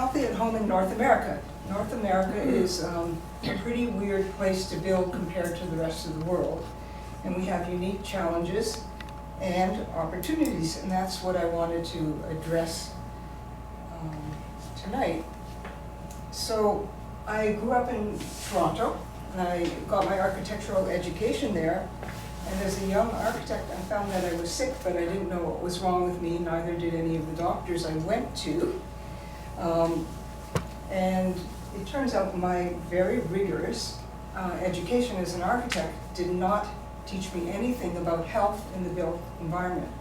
healthy at home in North America. North America is a pretty weird place to build compared to the rest of the world. And we have unique challenges and opportunities, and that's what I wanted to address tonight. So I grew up in Toronto, and I got my architectural education there. And as a young architect, I found that I was sick, but I didn't know what was wrong with me, neither did any of the doctors I went to. And it turns out my very rigorous education as an architect did not teach me anything about health in the built environment.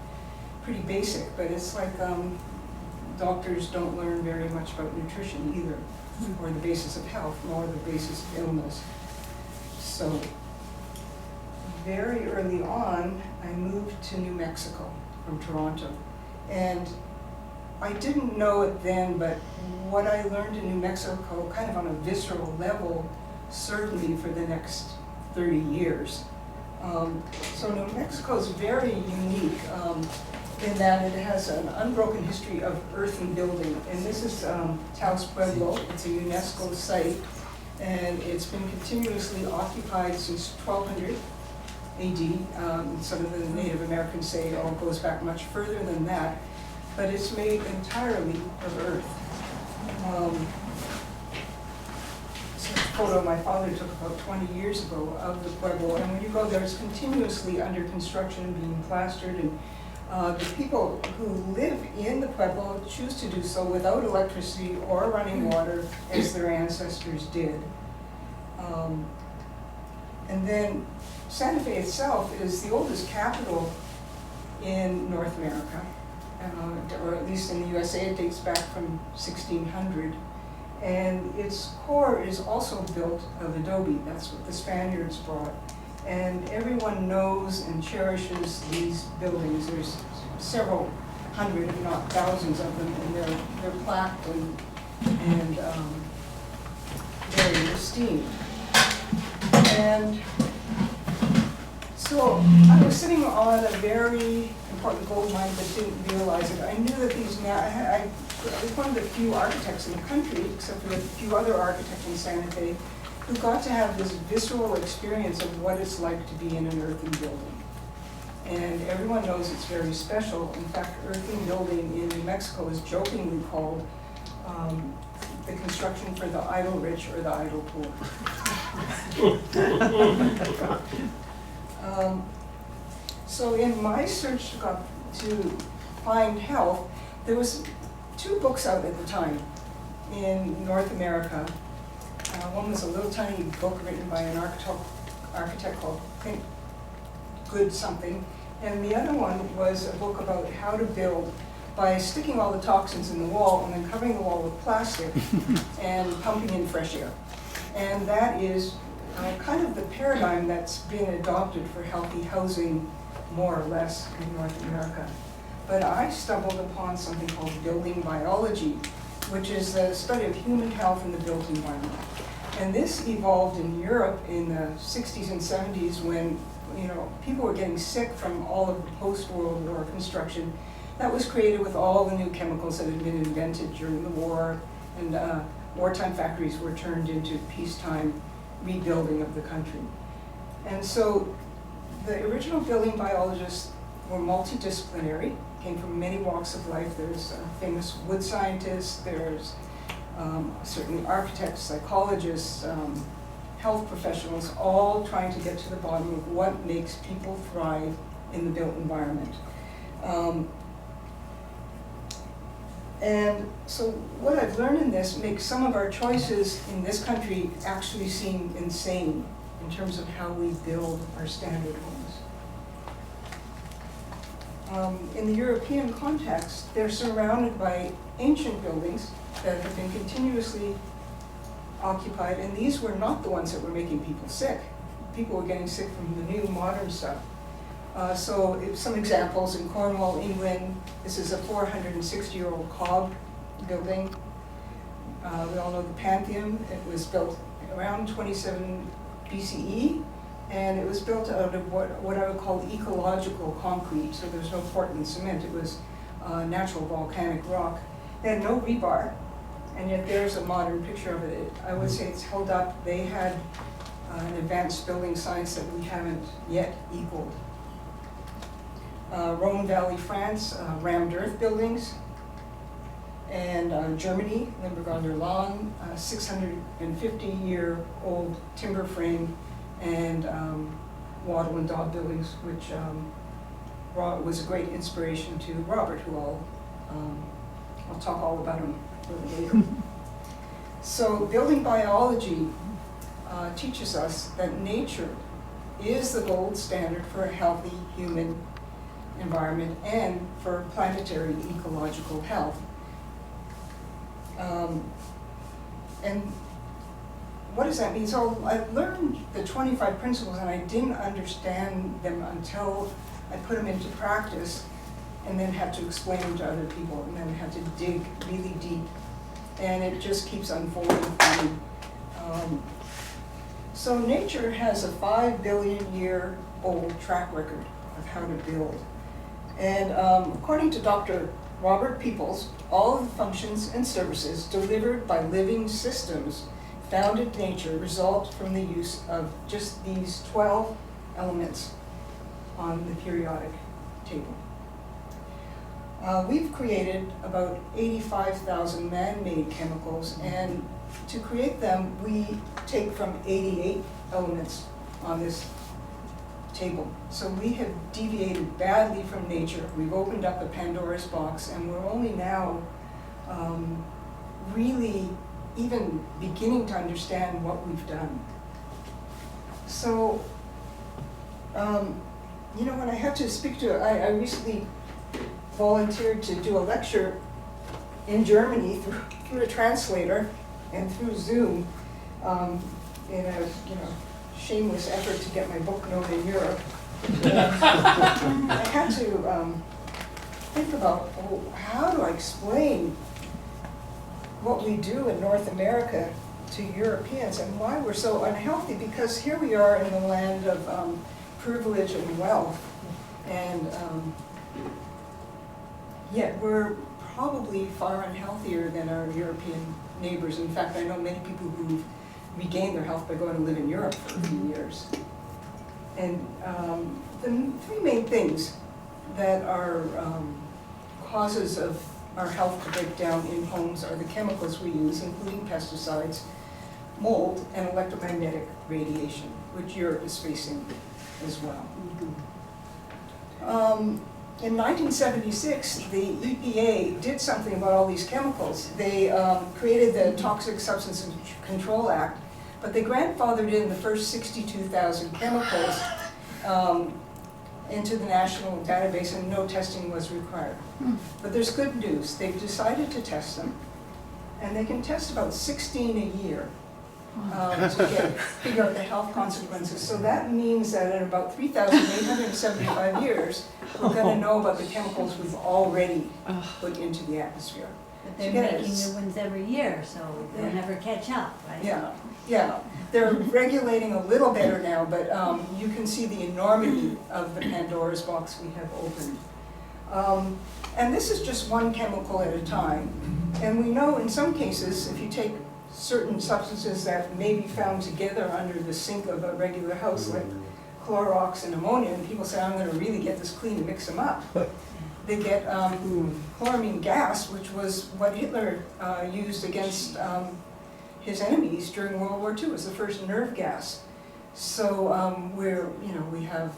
Pretty basic, but it's like doctors don't learn very much about nutrition either, or the basis of health, nor the basis of illness. So very early on, I moved to New Mexico from Toronto. And I didn't know it then, but what I learned in New Mexico, kind of on a visceral level, served me for the next 30 years. So New Mexico is very unique in that it has an unbroken history of earthen building. And this is Taos Pueblo. It's a UNESCO site, and it's been continuously occupied since 1200 AD. Some of the Native Americans say it all goes back much further than that, but it's made entirely of earth. This is a photo my father took about 20 years ago of the Pueblo, and when you go there, it's continuously under construction, being plastered, and the people who live in the Pueblo choose to do so without electricity or running water, as their ancestors did. And then Santa Fe itself is the oldest capital in North America, or at least in the USA. It dates back from 1600. And its core is also built of adobe. That's what the Spaniards brought. And everyone knows and cherishes these buildings. There's several hundred, if not thousands of them, and they're plaqued and very esteemed. And so I was sitting on a very important gold mine, but didn't realize it. I knew that I was one of the few architects in the country, except for a few other architects in Santa Fe, who got to have this visceral experience of what it's like to be in an earthen building. And everyone knows it's very special. In fact, earthen building in New Mexico is jokingly called the construction for the idle rich or the idle poor. So in my search to find health, there was 2 books out at the time in North America. One was a little tiny book written by an architect called Think Good Something, and the other one was a book about how to build by sticking all the toxins in the wall and then covering the wall with plastic and pumping in fresh air. And that is kind of the paradigm that's been adopted for healthy housing, more or less, in North America. But I stumbled upon something called Building Biology, which is the study of human health in the built environment. And this evolved in Europe in the 60s and 70s when people were getting sick from all of the post-World War construction that was created with all the new chemicals that had been invented during the war, and wartime factories were turned into peacetime rebuilding of the country. And so the original building biologists were multidisciplinary, came from many walks of life. There's famous wood scientists, there's certainly architects, psychologists, health professionals, all trying to get to the bottom of what makes people thrive in the built environment. And so what I've learned in this makes some of our choices in this country actually seem insane in terms of how we build our standard homes. In the European context, they're surrounded by ancient buildings that have been continuously occupied, and these were not the ones that were making people sick. People were getting sick from the new modern stuff. So some examples: in Cornwall, England, this is a 460-year-old cob building. We all know the Pantheon. It was built around 27 BCE, and it was built out of what I would call ecological concrete. So there's no Portland cement. It was natural volcanic rock. They had no rebar, and yet there's a modern picture of it. I would say it's held up. They had an advanced building science that we haven't yet equaled. Rhone Valley, France, rammed earth buildings. And Germany, Limburg-an-der-Lahn, 650-year-old timber frame and wattle and daub buildings, which was a great inspiration to Robert, who I'll talk all about him a little later. So building biology teaches us that nature is the gold standard for a healthy human environment and for planetary ecological health. And what does that mean? So I learned the 25 principles and I didn't understand them until I put them into practice and then had to explain them to other people and then had to dig really deep. And it just keeps unfolding for me. So nature has a 5 billion year old track record of how to build. And according to Dr. Robert Peoples, all of the functions and services delivered by living systems found in nature result from the use of just these 12 elements on the periodic table. We've created about 85,000 man-made chemicals, and to create them, we take from 88 elements on this table. So we have deviated badly from nature. We've opened up a Pandora's box, and we're only now really even beginning to understand what we've done. So, you know, when I had to speak to, I recently volunteered to do a lecture in Germany through a translator and through Zoom in a, you know, shameless effort to get my book known in Europe. I had to think about, how do I explain what we do in North America to Europeans and why we're so unhealthy, because here we are in the land of privilege and wealth, and yet we're probably far unhealthier than our European neighbors. In fact, I know many people who've regained their health by going to live in Europe for a few years. And the three main things that are causes of our health to break down in homes are the chemicals we use, including pesticides, mold, and electromagnetic radiation, which Europe is facing as well. In 1976, the EPA did something about all these chemicals. They created the Toxic Substances Control Act, but they grandfathered in the first 62,000 chemicals into the national database, and no testing was required. But there's good news. They've decided to test them, and they can test about 16 a year to figure out the health consequences. So that means that in about 3,875 years, we're going to know about the chemicals we've already put into the atmosphere. But they're making new ones every year, so they'll never catch up, right? Yeah. They're regulating a little better now, but you can see the enormity of the Pandora's box we have opened. And this is just one chemical at a time. And we know in some cases, if you take certain substances that may be found together under the sink of a regular house, like Clorox and ammonia, and people say, I'm going to really get this clean and mix them up. They get chloramine gas, which was what Hitler used against his enemies during World War II. It was the first nerve gas. So we have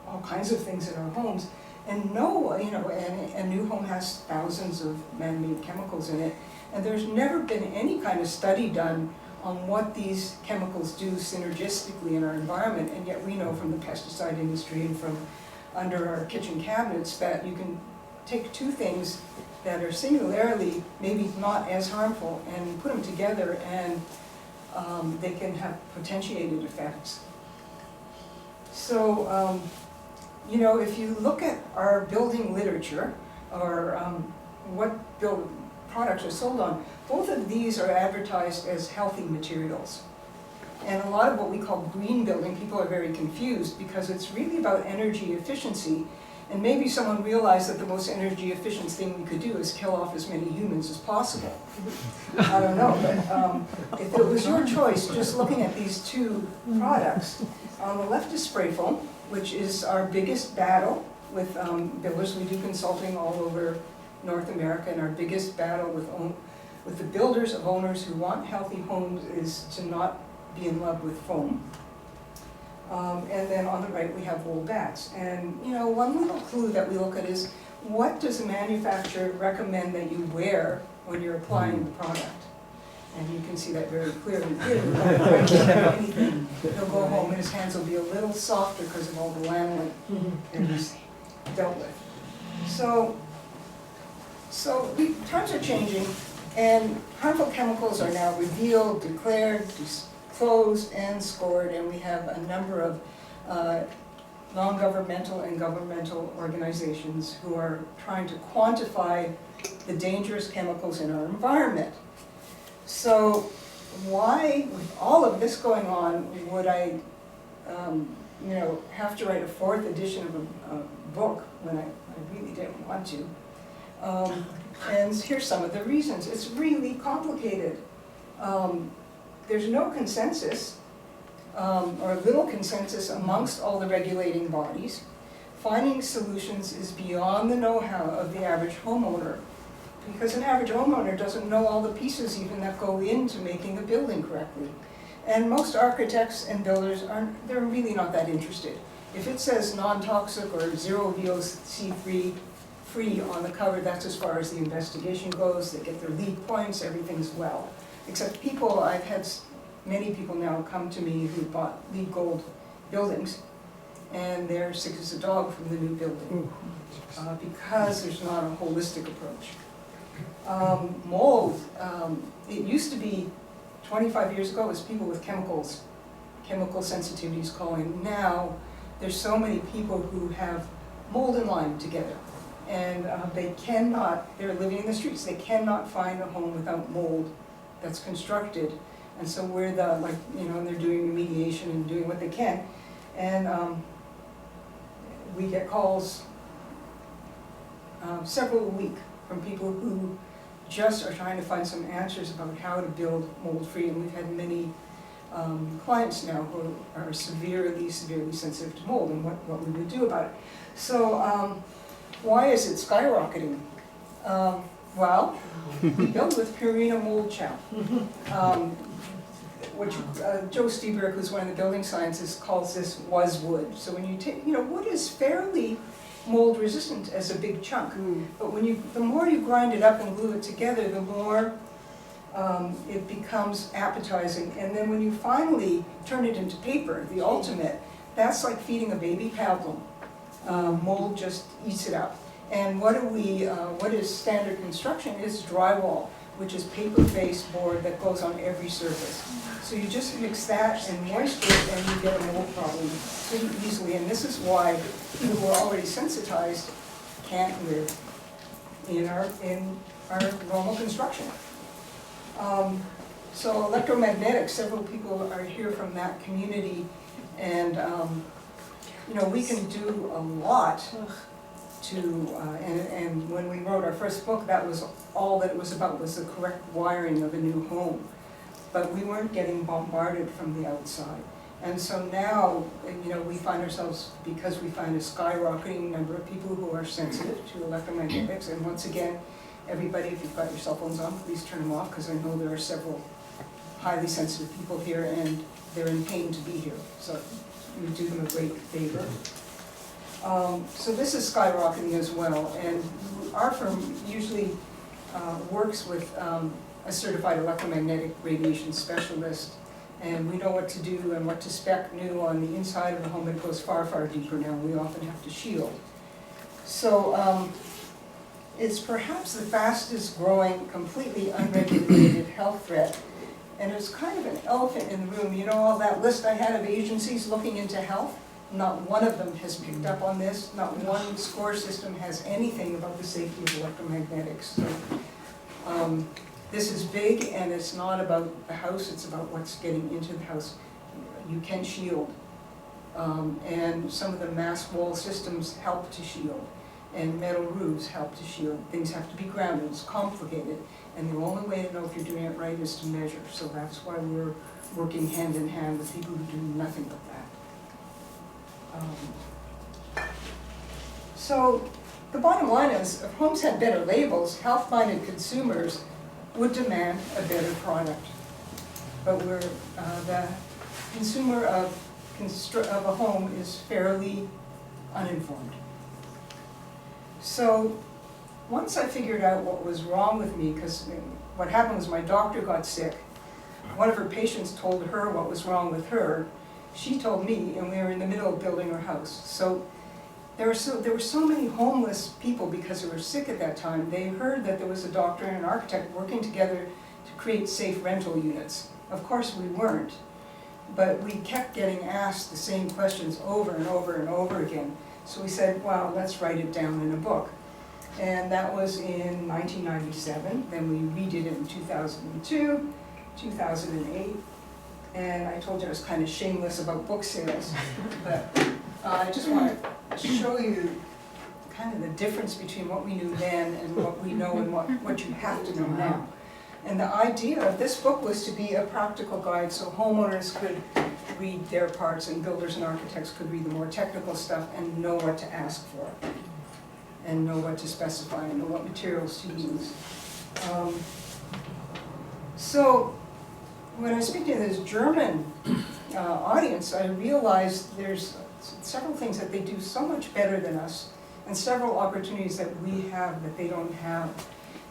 all kinds of things in our homes, and a new home has thousands of man-made chemicals in it, and there's never been any kind of study done on what these chemicals do synergistically in our environment, and yet we know from the pesticide industry and from under our kitchen cabinets that you can take two things that are singularly maybe not as harmful and put them together, and they can have potentiated effects. So, if you look at our building literature, or what products are sold on, both of these are advertised as healthy materials. And a lot of what we call green building, people are very confused because it's really about energy efficiency. And maybe someone realized that the most energy efficient thing we could do is kill off as many humans as possible. I don't know, but if it was your choice, just looking at these two products, on the left is spray foam, which is our biggest battle with builders. We do consulting all over North America, and our biggest battle with the builders of owners who want healthy homes is to not be in love with foam. And then on the right we have wool bats. And you know, one little clue that we look at is, what does the manufacturer recommend that you wear when you're applying the product? And you can see that very clearly. Anything, he'll go home and his hands will be a little softer because of all the lanolin that he's dealt with. So times are changing, and harmful chemicals are now revealed, declared, disclosed, and scored, and we have a number of non-governmental and governmental organizations who are trying to quantify the dangerous chemicals in our environment. So why, with all of this going on, would I have to write a 4th edition of a book when I really didn't want to? And here's some of the reasons. It's really complicated. There's no consensus, or little consensus amongst all the regulating bodies. Finding solutions is beyond the know-how of the average homeowner, because an average homeowner doesn't know all the pieces even that go into making a building correctly. And most architects and builders they're really not that interested. If it says non-toxic or zero VOC free on the cover, that's as far as the investigation goes. They get their LEED points, everything's well. Except people, I've had many people now come to me who bought LEED Gold buildings, and they're sick as a dog from the new building, because there's not a holistic approach. Mold, it used to be 25 years ago, it was people with chemical sensitivities calling. Now, there's so many people who have mold and Lyme together, and they're living in the streets, they cannot find a home without mold that's constructed. And so we're and they're doing remediation and doing what they can. And we get calls several a week from people who just are trying to find some answers about how to build mold-free. And we've had many clients now who are severely sensitive to mold and what we would do about it. So why is it skyrocketing? Well, we build with Purina mold chow, which Joe Stieberg, who's one of the building scientists, calls this was wood. So when you take, wood is fairly mold resistant as a big chunk, but the more you grind it up and glue it together, the more it becomes appetizing. And then when you finally turn it into paper, the ultimate, that's like feeding a baby pablum. Mold just eats it up. And what is standard construction is drywall, which is paper-based board that goes on every surface. So you just mix that and moisture and you get a mold problem pretty easily. And this is why people who are already sensitized can't live in our normal construction. So electromagnetics, several people are here from that community, and we can do a lot and when we wrote our first book, that was all that it was about, was the correct wiring of a new home. But we weren't getting bombarded from the outside. And so now, we find ourselves, because we find a skyrocketing number of people who are sensitive to electromagnetics. And once again, everybody, if you've got your cell phones on, please turn them off, because I know there are several highly sensitive people here, and they're in pain to be here. So you do them a great favor. So this is skyrocketing as well, and our firm usually works with a certified electromagnetic radiation specialist, and we know what to do and what to spec new on the inside of the home. It goes far, far deeper now. We often have to shield. So it's perhaps the fastest growing, completely unregulated health threat, and it's kind of an elephant in the room. All that list I had of agencies looking into health? Not one of them has picked up on this. Not one score system has anything about the safety of electromagnetics. So this is big, and it's not about the house, it's about what's getting into the house. You can shield And some of the mass wall systems help to shield, and metal roofs help to shield. Things have to be grounded, it's complicated, and the only way to know if you're doing it right is to measure. So that's why we're working hand in hand with people who do nothing but that. So the bottom line is, if homes had better labels, health-minded consumers would demand a better product. But the consumer of a home is fairly uninformed. So once I figured out what was wrong with me, because what happened was my doctor got sick. One of her patients told her what was wrong with her. She told me, and we were in the middle of building her house. So there were so many homeless people because they were sick at that time. They heard that there was a doctor and an architect working together to create safe rental units. Of course we weren't, but we kept getting asked the same questions over and over and over again. So we said, well, let's write it down in a book. And that was in 1997. Then we redid it in 2002, 2008. And I told you I was kind of shameless about book sales. But I just want to show you kind of the difference between what we knew then and what we know and what you have to know now. And the idea of this book was to be a practical guide so homeowners could read their parts and builders and architects could read the more technical stuff and know what to ask for and know what to specify and know what materials to use. So when I speak to this German audience, I realized there's several things that they do so much better than us and several opportunities that we have that they don't have.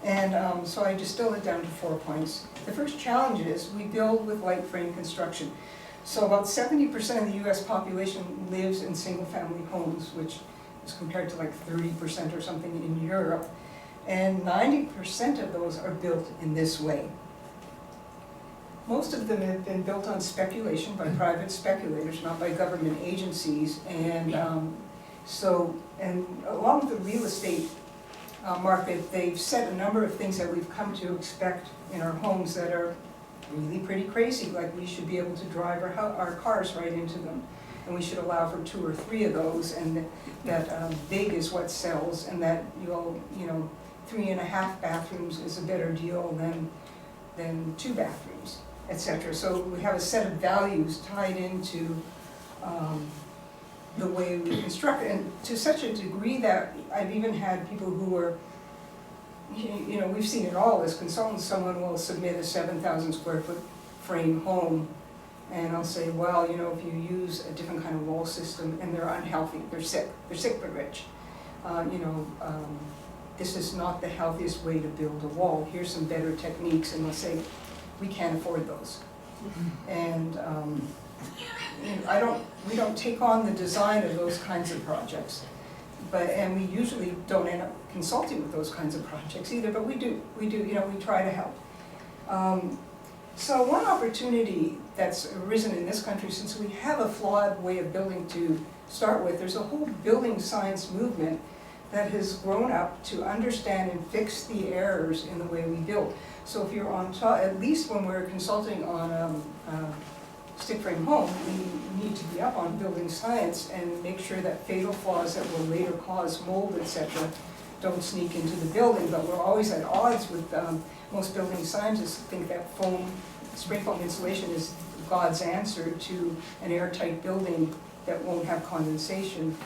And so I distilled it down to 4 points. The first challenge is we build with light frame construction. So about 70% of the US population lives in single family homes, which is compared to like 30% or something in Europe. And 90% of those are built in this way. Most of them have been built on speculation by private speculators, not by government agencies. And and along with the real estate market, they've set a number of things that we've come to expect in our homes that are really pretty crazy, like we should be able to drive our cars right into them, and we should allow for 2 or 3 of those, and that big is what sells, and that 3.5 bathrooms is a better deal than 2 bathrooms, etc. So we have a set of values tied into the way we construct, and to such a degree that I've even had people who are, we've seen it all as consultants. Someone will submit a 7,000 square foot frame home, and I'll say, well, if you use a different kind of wall system and they're unhealthy, they're sick but rich, this is not the healthiest way to build a wall. Here's some better techniques, and they'll say, we can't afford those. And we don't take on the design of those kinds of projects, and we usually don't end up consulting with those kinds of projects either, but we do, we try to help. So one opportunity that's arisen in this country, since we have a flawed way of building to start with, there's a whole building science movement that has grown up to understand and fix the errors in the way we build. So if you're on top, at least when we're consulting on stick frame home, we need to be up on building science and make sure that fatal flaws that will later cause mold, etc., don't sneak into the building. But we're always at odds with most building scientists think that spray foam insulation is God's answer to an airtight building that won't have condensation.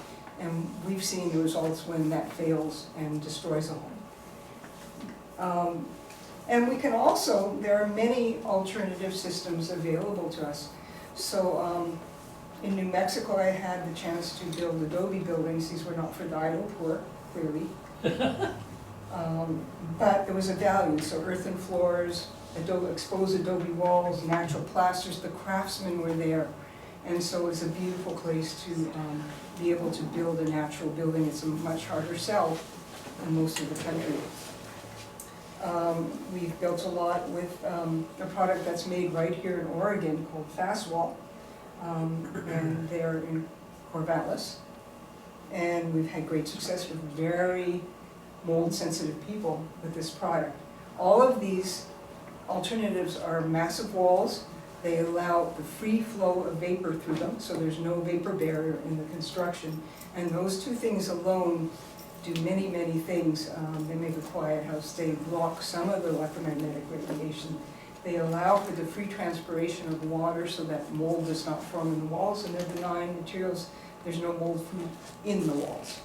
And we've seen the results when that fails and destroys a home. And we can also, there are many alternative systems available to us. So in New Mexico, I had the chance to build adobe buildings. These were not for the idle poor, clearly. But there was a value, so earthen floors, exposed adobe walls, natural plasters. The craftsmen were there. And so it was a beautiful place to be able to build a natural building. It's a much harder sell than most of the country. We've built a lot with a product that's made right here in Oregon called Fastwall, and they're in Corvallis. And we've had great success with very mold-sensitive people with this product. All of these alternatives are massive walls They allow the free flow of vapor through them, so there's no vapor barrier in the construction. And those two things alone do many, many things. They make a quiet house. They block some of the electromagnetic radiation. They allow for the free transpiration of water so that mold does not form in the walls, and they're benign materials. There's no mold food in the walls.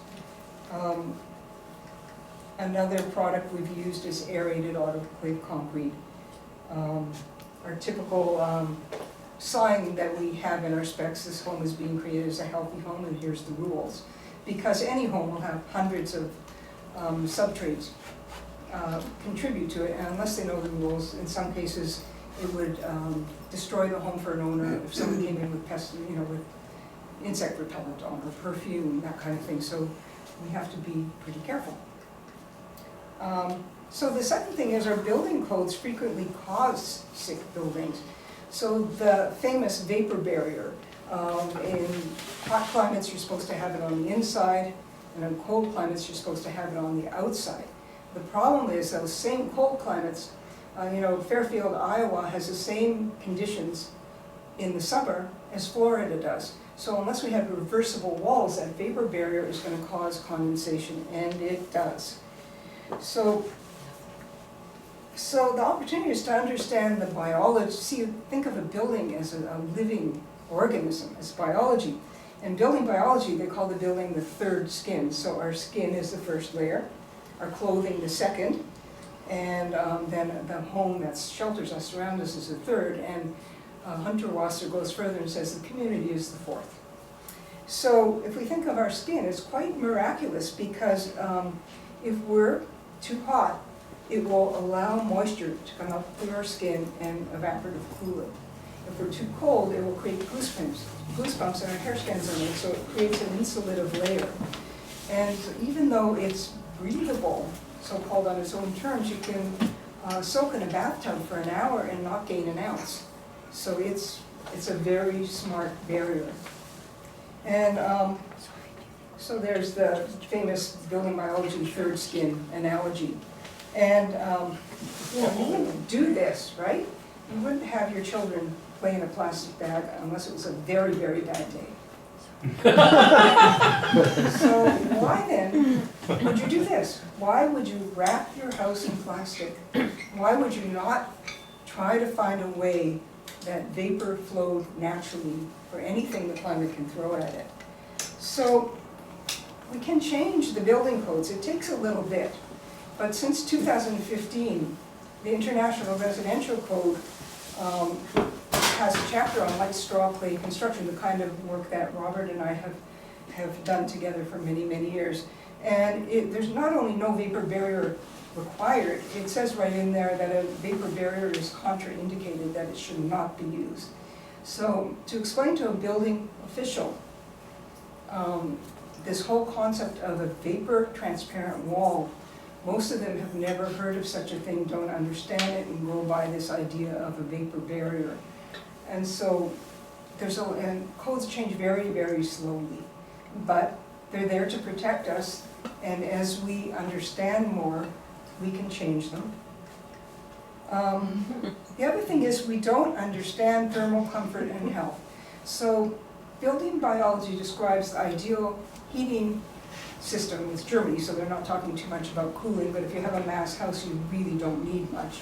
Another product we've used is aerated autoclave concrete. Our typical sign that we have in our specs, this home is being created as a healthy home, and here's the rules. Because any home will have hundreds of subtrades contribute to it, and unless they know the rules, in some cases, it would destroy the home for an owner if someone came in with pest, with insect repellent on, or perfume, that kind of thing. So we have to be pretty careful. So the second thing is our building codes frequently cause sick buildings. So the famous vapor barrier, in hot climates you're supposed to have it on the inside, and in cold climates you're supposed to have it on the outside. The problem is those same cold climates, Fairfield, Iowa has the same conditions in the summer as Florida does. So unless we have reversible walls, that vapor barrier is going to cause condensation, and it does. So the opportunity is to understand the biology. Think of a building as a living organism, as biology. In building biology, they call the building the third skin. So our skin is the first layer, our clothing the second, and then the home that shelters us, around us, is the third. And Hunter Wasser goes further and says the community is the fourth. So if we think of our skin, it's quite miraculous, because if we're too hot, it will allow moisture to come up through our skin and evaporative cool it. If we're too cold, it will create goosebumps and our hair stands on it, so it creates an insulative layer. And even though it's breathable, so-called on its own terms, you can soak in a bathtub for an hour and not gain an ounce. So it's a very smart barrier. And so there's the famous building biology third skin analogy. And you wouldn't do this, right? You wouldn't have your children play in a plastic bag unless it was a very, very bad day. So why then would you do this? Why would you wrap your house in plastic? Why would you not try to find a way that vapor flowed naturally for anything the climate can throw at it? So we can change the building codes. It takes a little bit. But since 2015, the International Residential Code has a chapter on light straw clay construction, the kind of work that Robert and I have done together for many, many years. And there's not only no vapor barrier required, it says right in there that a vapor barrier is contraindicated, that it should not be used. So to explain to a building official this whole concept of a vapor transparent wall, most of them have never heard of such a thing, don't understand it, and go by this idea of a vapor barrier. And so and codes change very, very slowly, but they're there to protect us, and as we understand more, we can change them. The other thing is we don't understand thermal comfort and health. So building biology describes the ideal heating system with Germany, so they're not talking too much about cooling, but if you have a mass house, you really don't need much,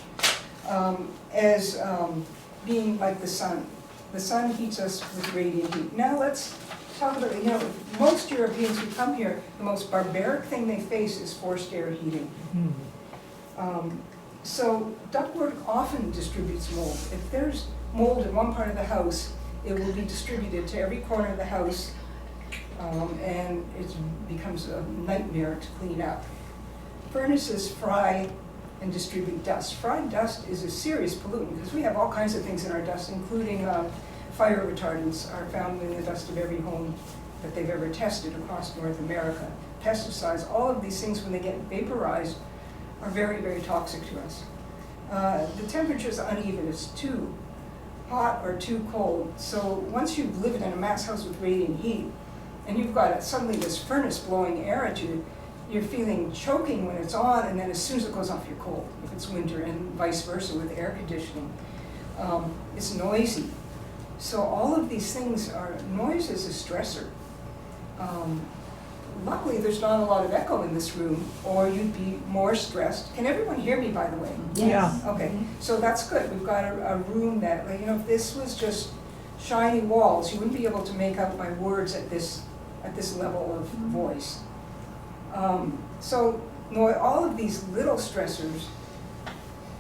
as being like the sun. The sun heats us with radiant heat. Now let's talk about, most Europeans who come here, the most barbaric thing they face is forced air heating. So ductwork often distributes mold. If there's mold in one part of the house, it will be distributed to every corner of the house, and it becomes a nightmare to clean up. Furnaces fry and distribute dust. Fried dust is a serious pollutant because we have all kinds of things in our dust, including fire retardants are found in the dust of every home that they've ever tested across North America. Pesticides, all of these things, when they get vaporized, are very, very toxic to us. The temperature is uneven. It's too hot or too cold. So once you've lived in a mass house with radiant heat, and you've got suddenly this furnace blowing air at you, you're feeling choking when it's on, and then as soon as it goes off, you're cold if it's winter, and vice versa with air conditioning. It's noisy. So all of these things are, noise is a stressor. Luckily, there's not a lot of echo in this room, or you'd be more stressed. Can everyone hear me, by the way? Yes. Okay, so that's good. We've got a room that, like, you know, if this was just shiny walls, you wouldn't be able to make out my words at this level of voice. So all of these little stressors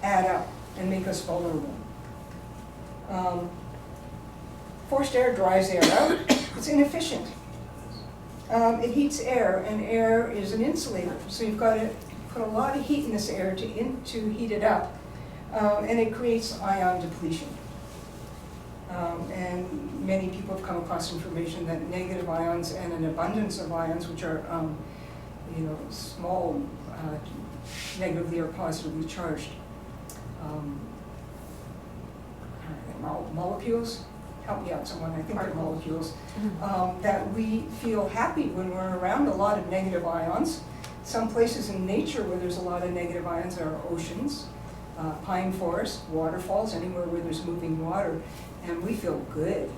add up and make us vulnerable. Forced air dries air out. It's inefficient. It heats air, and air is an insulator. So you've got to put a lot of heat in this air to heat it up, and it creates ion depletion. And many people have come across information that negative ions and an abundance of ions, which are small, negatively or positively charged molecules. Help me out, someone. I think they're molecules. That we feel happy when we're around a lot of negative ions. Some places in nature where there's a lot of negative ions are oceans, pine forests, waterfalls, anywhere where there's moving water, and we feel good.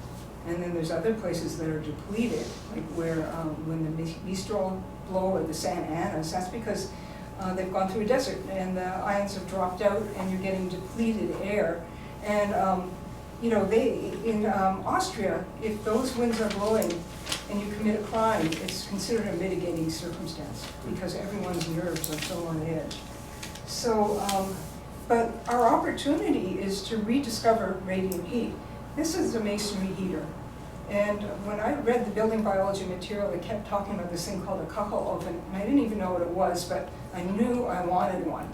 And then there's other places that are depleted, like where when the Mistral blow or the Santa Anas, that's because they've gone through a desert and the ions have dropped out and you're getting depleted air. And in Austria, if those winds are blowing and you commit a crime, it's considered a mitigating circumstance because everyone's nerves are so on edge. So, but our opportunity is to rediscover radiant heat. This is a masonry heater. And when I read the building biology material, it kept talking about this thing called a Kuchel oven, and I didn't even know what it was, but I knew I wanted one.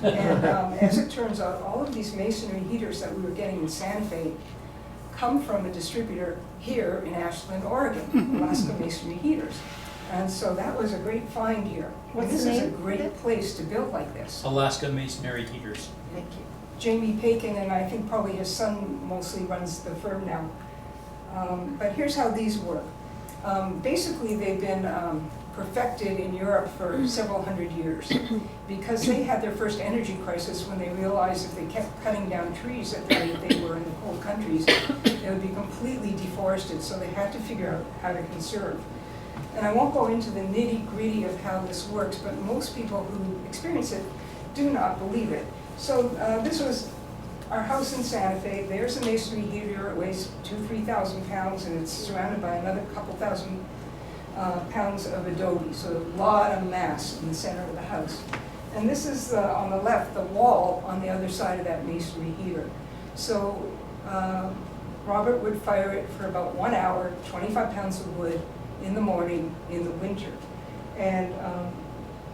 And as it turns out, all of these masonry heaters that we were getting in Santa Fe come from a distributor here in Ashland, Oregon, Alaska Masonry Heaters. And so that was a great find here. This is a great place to build like this. Alaska Masonry Heaters. Thank you. Jamie Pakin, and I think probably his son mostly runs the firm now. But here's how these work. Basically, they've been perfected in Europe for several hundred years because they had their first energy crisis when they realized if they kept cutting down trees at the rate they were in the cold countries, they would be completely deforested, so they had to figure out how to conserve. And I won't go into the nitty-gritty of how this works, but most people who experience it do not believe it. So this was our house in Santa Fe. There's a masonry heater. It weighs 3,000 pounds, and it's surrounded by another couple thousand pounds of adobe, so a lot of mass in the center of the house. And this is, on the left, the wall on the other side of that masonry heater. So Robert would fire it for about 1 hour, 25 pounds of wood in the morning in the winter. And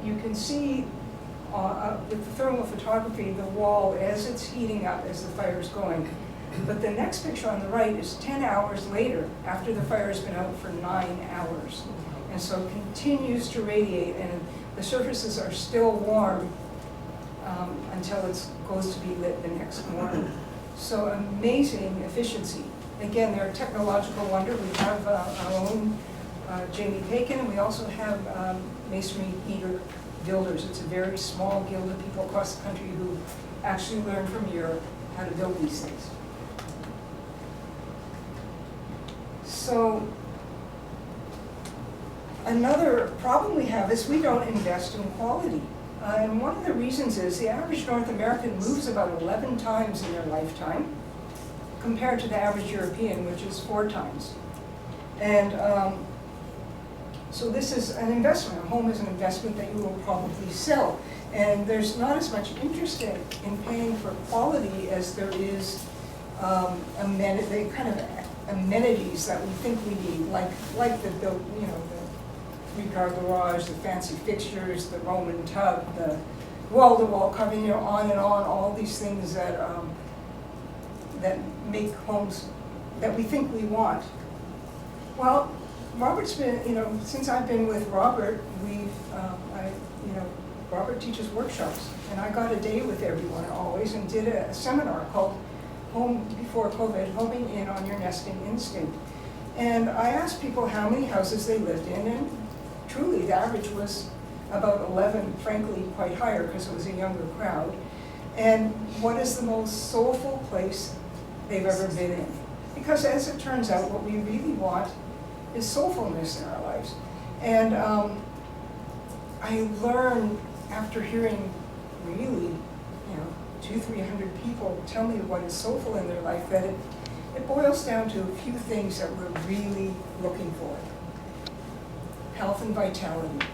you can see with the thermal photography, the wall as it's heating up as the fire is going. But the next picture on the right is 10 hours later, after the fire has been out for 9 hours. And so it continues to radiate, and the surfaces are still warm until it goes to be lit the next morning. So amazing efficiency. Again, they're a technological wonder. We have our own Jamie Pakin, and we also have masonry heater builders. It's a very small guild of people across the country who actually learn from Europe how to build these things. So another problem we have is we don't invest in quality. And one of the reasons is the average North American moves about 11 times in their lifetime compared to the average European, which is 4 times. And so this is an investment. A home is an investment that you will probably sell. And there's not as much interest in paying for quality as there is the kind of amenities that we think we need, like the three-car garage, the fancy fixtures, the Roman tub, the wall-to-wall covering, on and on, all these things that that make homes that we think we want. Well, Robert's been, since I've been with Robert, Robert teaches workshops, and I got a day with everyone always and did a seminar called Home Before COVID, Homing In on Your Nesting Instinct. And I asked people how many houses they lived in, and truly the average was about 11, frankly quite higher because it was a younger crowd. And what is the most soulful place they've ever been in. Because as it turns out, what we really want is soulfulness in our lives. And I learned after hearing really, 200-300 people tell me what is soulful in their life, that it boils down to a few things that we're really looking for. Health and vitality.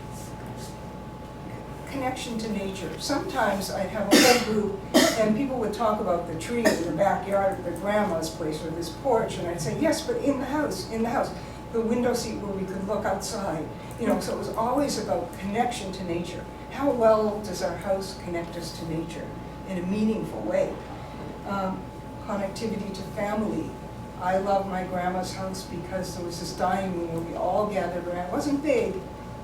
Connection to nature. Sometimes I'd have a whole group and people would talk about the tree in the backyard of their grandma's place or this porch, and I'd say, yes, but in the house, the window seat where we could look outside. So it was always about connection to nature. How well does our house connect us to nature in a meaningful way? Connectivity to family. I love my grandma's house because there was this dining room where we all gathered around. It wasn't big.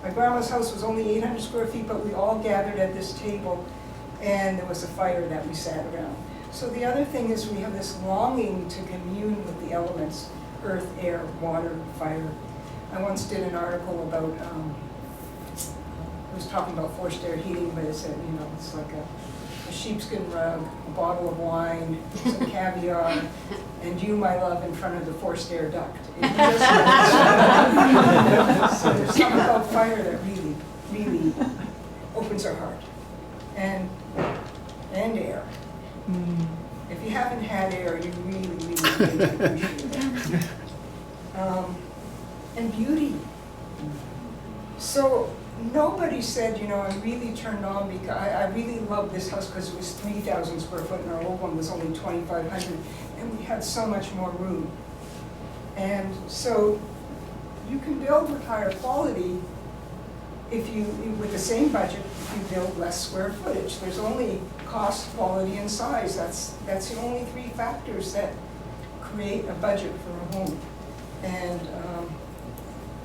My grandma's house was only 800 square feet, but we all gathered at this table, and there was a fire that we sat around. So the other thing is we have this longing to commune with the elements: earth, air, water, fire. I once did an article about, it was talking about forced air heating, but it said, it's like a sheepskin rug, a bottle of wine, some caviar, and you, my love, in front of the forced air duct. So there's something about fire that really, really opens our heart. And air. If you haven't had air, you really, really need to appreciate it. And beauty. So nobody said, I'm really turned on because I really love this house because it was 3,000 square foot and our old one was only 2,500, and we had so much more room. And so you can build with higher quality with the same budget, if you build less square footage. There's only cost, quality, and size. That's the only three factors that create a budget for a home. And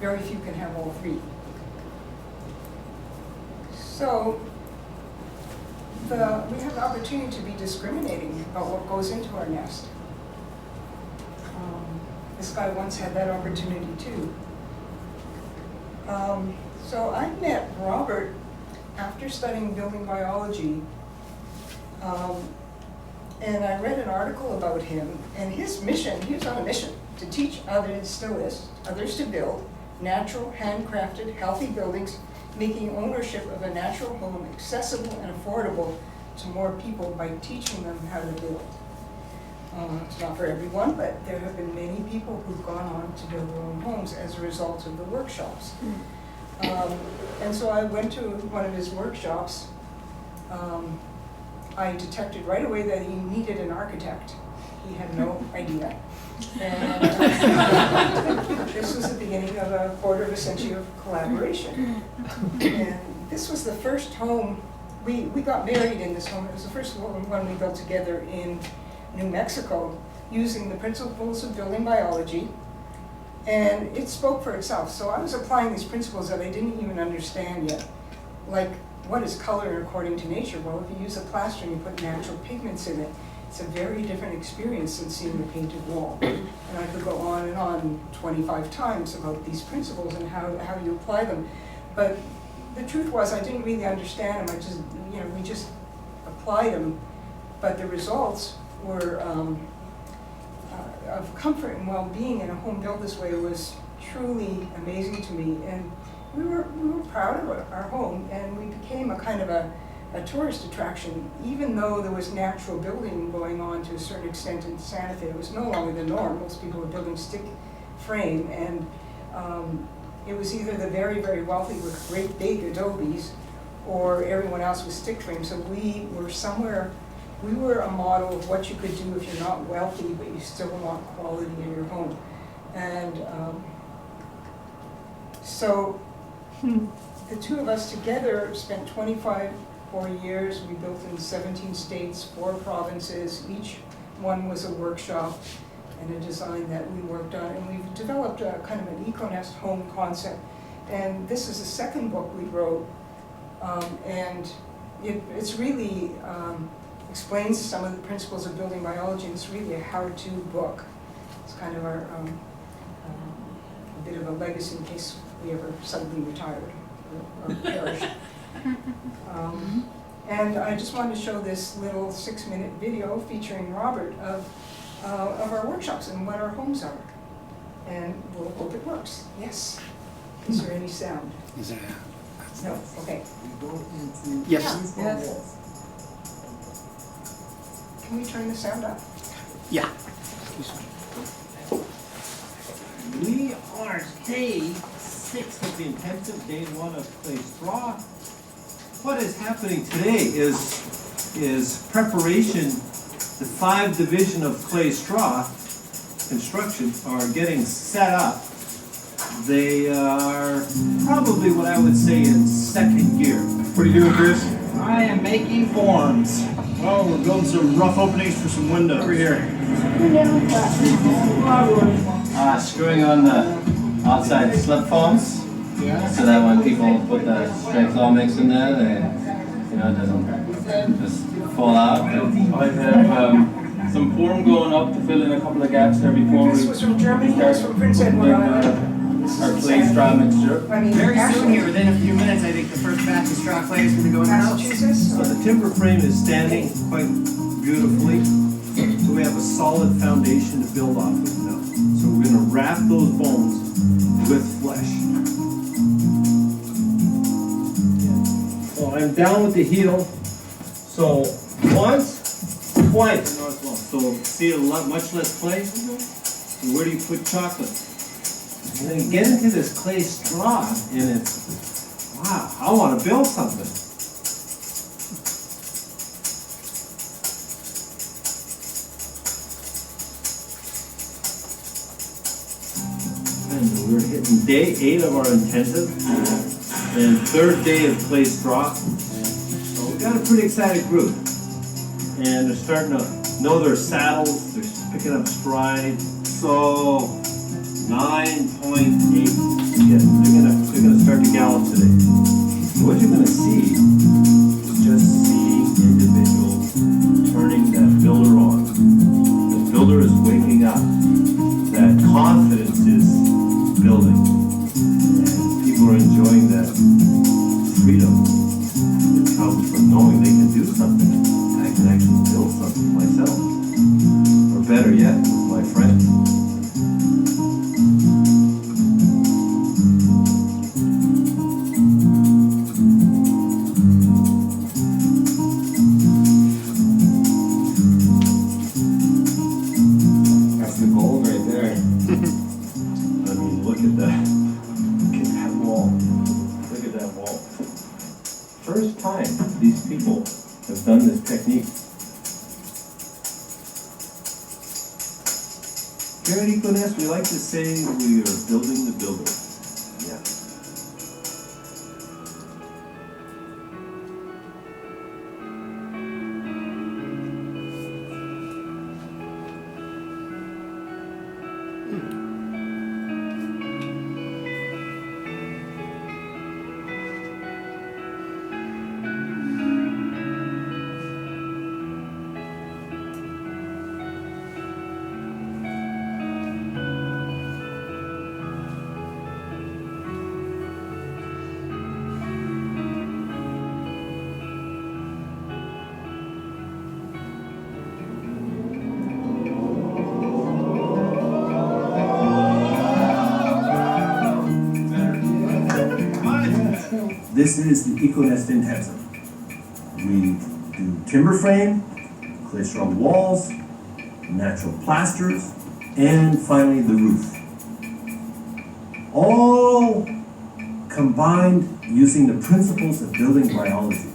very few can have all three. So we have an opportunity to be discriminating about what goes into our nest. This guy once had that opportunity too. So I met Robert after studying building biology, and I read an article about him, and his mission, he was on a mission to teach others to build natural, handcrafted, healthy buildings, making ownership of a natural home accessible and affordable to more people by teaching them how to build. It's not for everyone, but there have been many people who've gone on to build their own homes as a result of the workshops. And so I went to one of his workshops. I detected right away that he needed an architect. He had no idea. And this was the beginning of a quarter of a century of collaboration. And this was the first home, we got married in this home. It was the first one we built together in New Mexico using the principles of building biology. And it spoke for itself. So I was applying these principles that I didn't even understand yet. Like, what is color according to nature? Well, if you use a plaster and you put natural pigments in it, it's a very different experience than seeing the painted wall. And I could go on and on 25 times about these principles and how you apply them. But the truth was I didn't really understand them. We just applied them. But the results were of comfort and well-being in a home built this way was truly amazing to me. And we were proud of our home, and we became a kind of a tourist attraction. Even though there was natural building going on to a certain extent in Santa Fe, it was no longer the norm. Most people were building stick frame, and it was either the very, very wealthy with great big adobes, or everyone else was stick frame. So we were a model of what you could do if you're not wealthy, but you still want quality in your home. And so the two of us together spent 25 years. We built in 17 states, 4 provinces. Each one was a workshop and a design that we worked on. And we've developed a kind of an EcoNest home concept. And this is the second book we wrote. And it's really explains some of the principles of building biology, and it's really a how-to book. It's kind of a bit of a legacy in case we ever suddenly retired or perished. And I just wanted to show this little 6-minute video featuring Robert of of our workshops and what our homes are. And we'll hope it works. Yes. Is there any sound? Is there? No, okay. Yes. Yes. Can we turn the sound up? Yeah. We are day 6 of the intensive day 1 of clay straw. What is happening today is preparation. The 5 division of clay straw construction are getting set up. They are probably what I would say in 2nd gear. What are you doing, Chris? I am making forms. Well, we're building some rough openings for some windows. Over here. Screwing on the outside slip forms, so that when people put the strength law mix in there, they, it doesn't just fall out. I have some form going up to fill in a couple of gaps there before This we was from Germany, this was from Prince Edward Island. our clay straw mixture. I mean, Very soon Ashland, here, within a few minutes, I think the first batch of straw clay is going to go in the house. Massachusetts. So the timber frame is standing quite beautifully. So we have a solid foundation to build off of now. So we're going to wrap those bones with flesh. So I'm down with the heel. So once, twice. So see a lot, much less clay. So where do you put chocolate? And then get into this clay straw, and it's, wow, I want to build something. And we're hitting day 8 of our intensive, and 3rd day of clay straw. So we've got a pretty excited group. And they're starting to know their saddles, they're picking up stride. So 9.8. Yeah, they're gonna start to gallop today. So what you're gonna see is just seeing individuals turning that builder on. The builder is waking up. That confidence is building. And people are enjoying that freedom that comes from knowing they can do something. I can actually build something myself. Or better yet, with my friend. That's the goal right there. I mean, look at that. Look at that wall. Look at that wall. First time these people have done this technique. Here at EcoNest, we like to say we are building the builder. Yeah. This is the EcoNest Intensive. We do timber frame, clay straw walls, natural plasters, and finally the roof. All combined using the principles of building biology.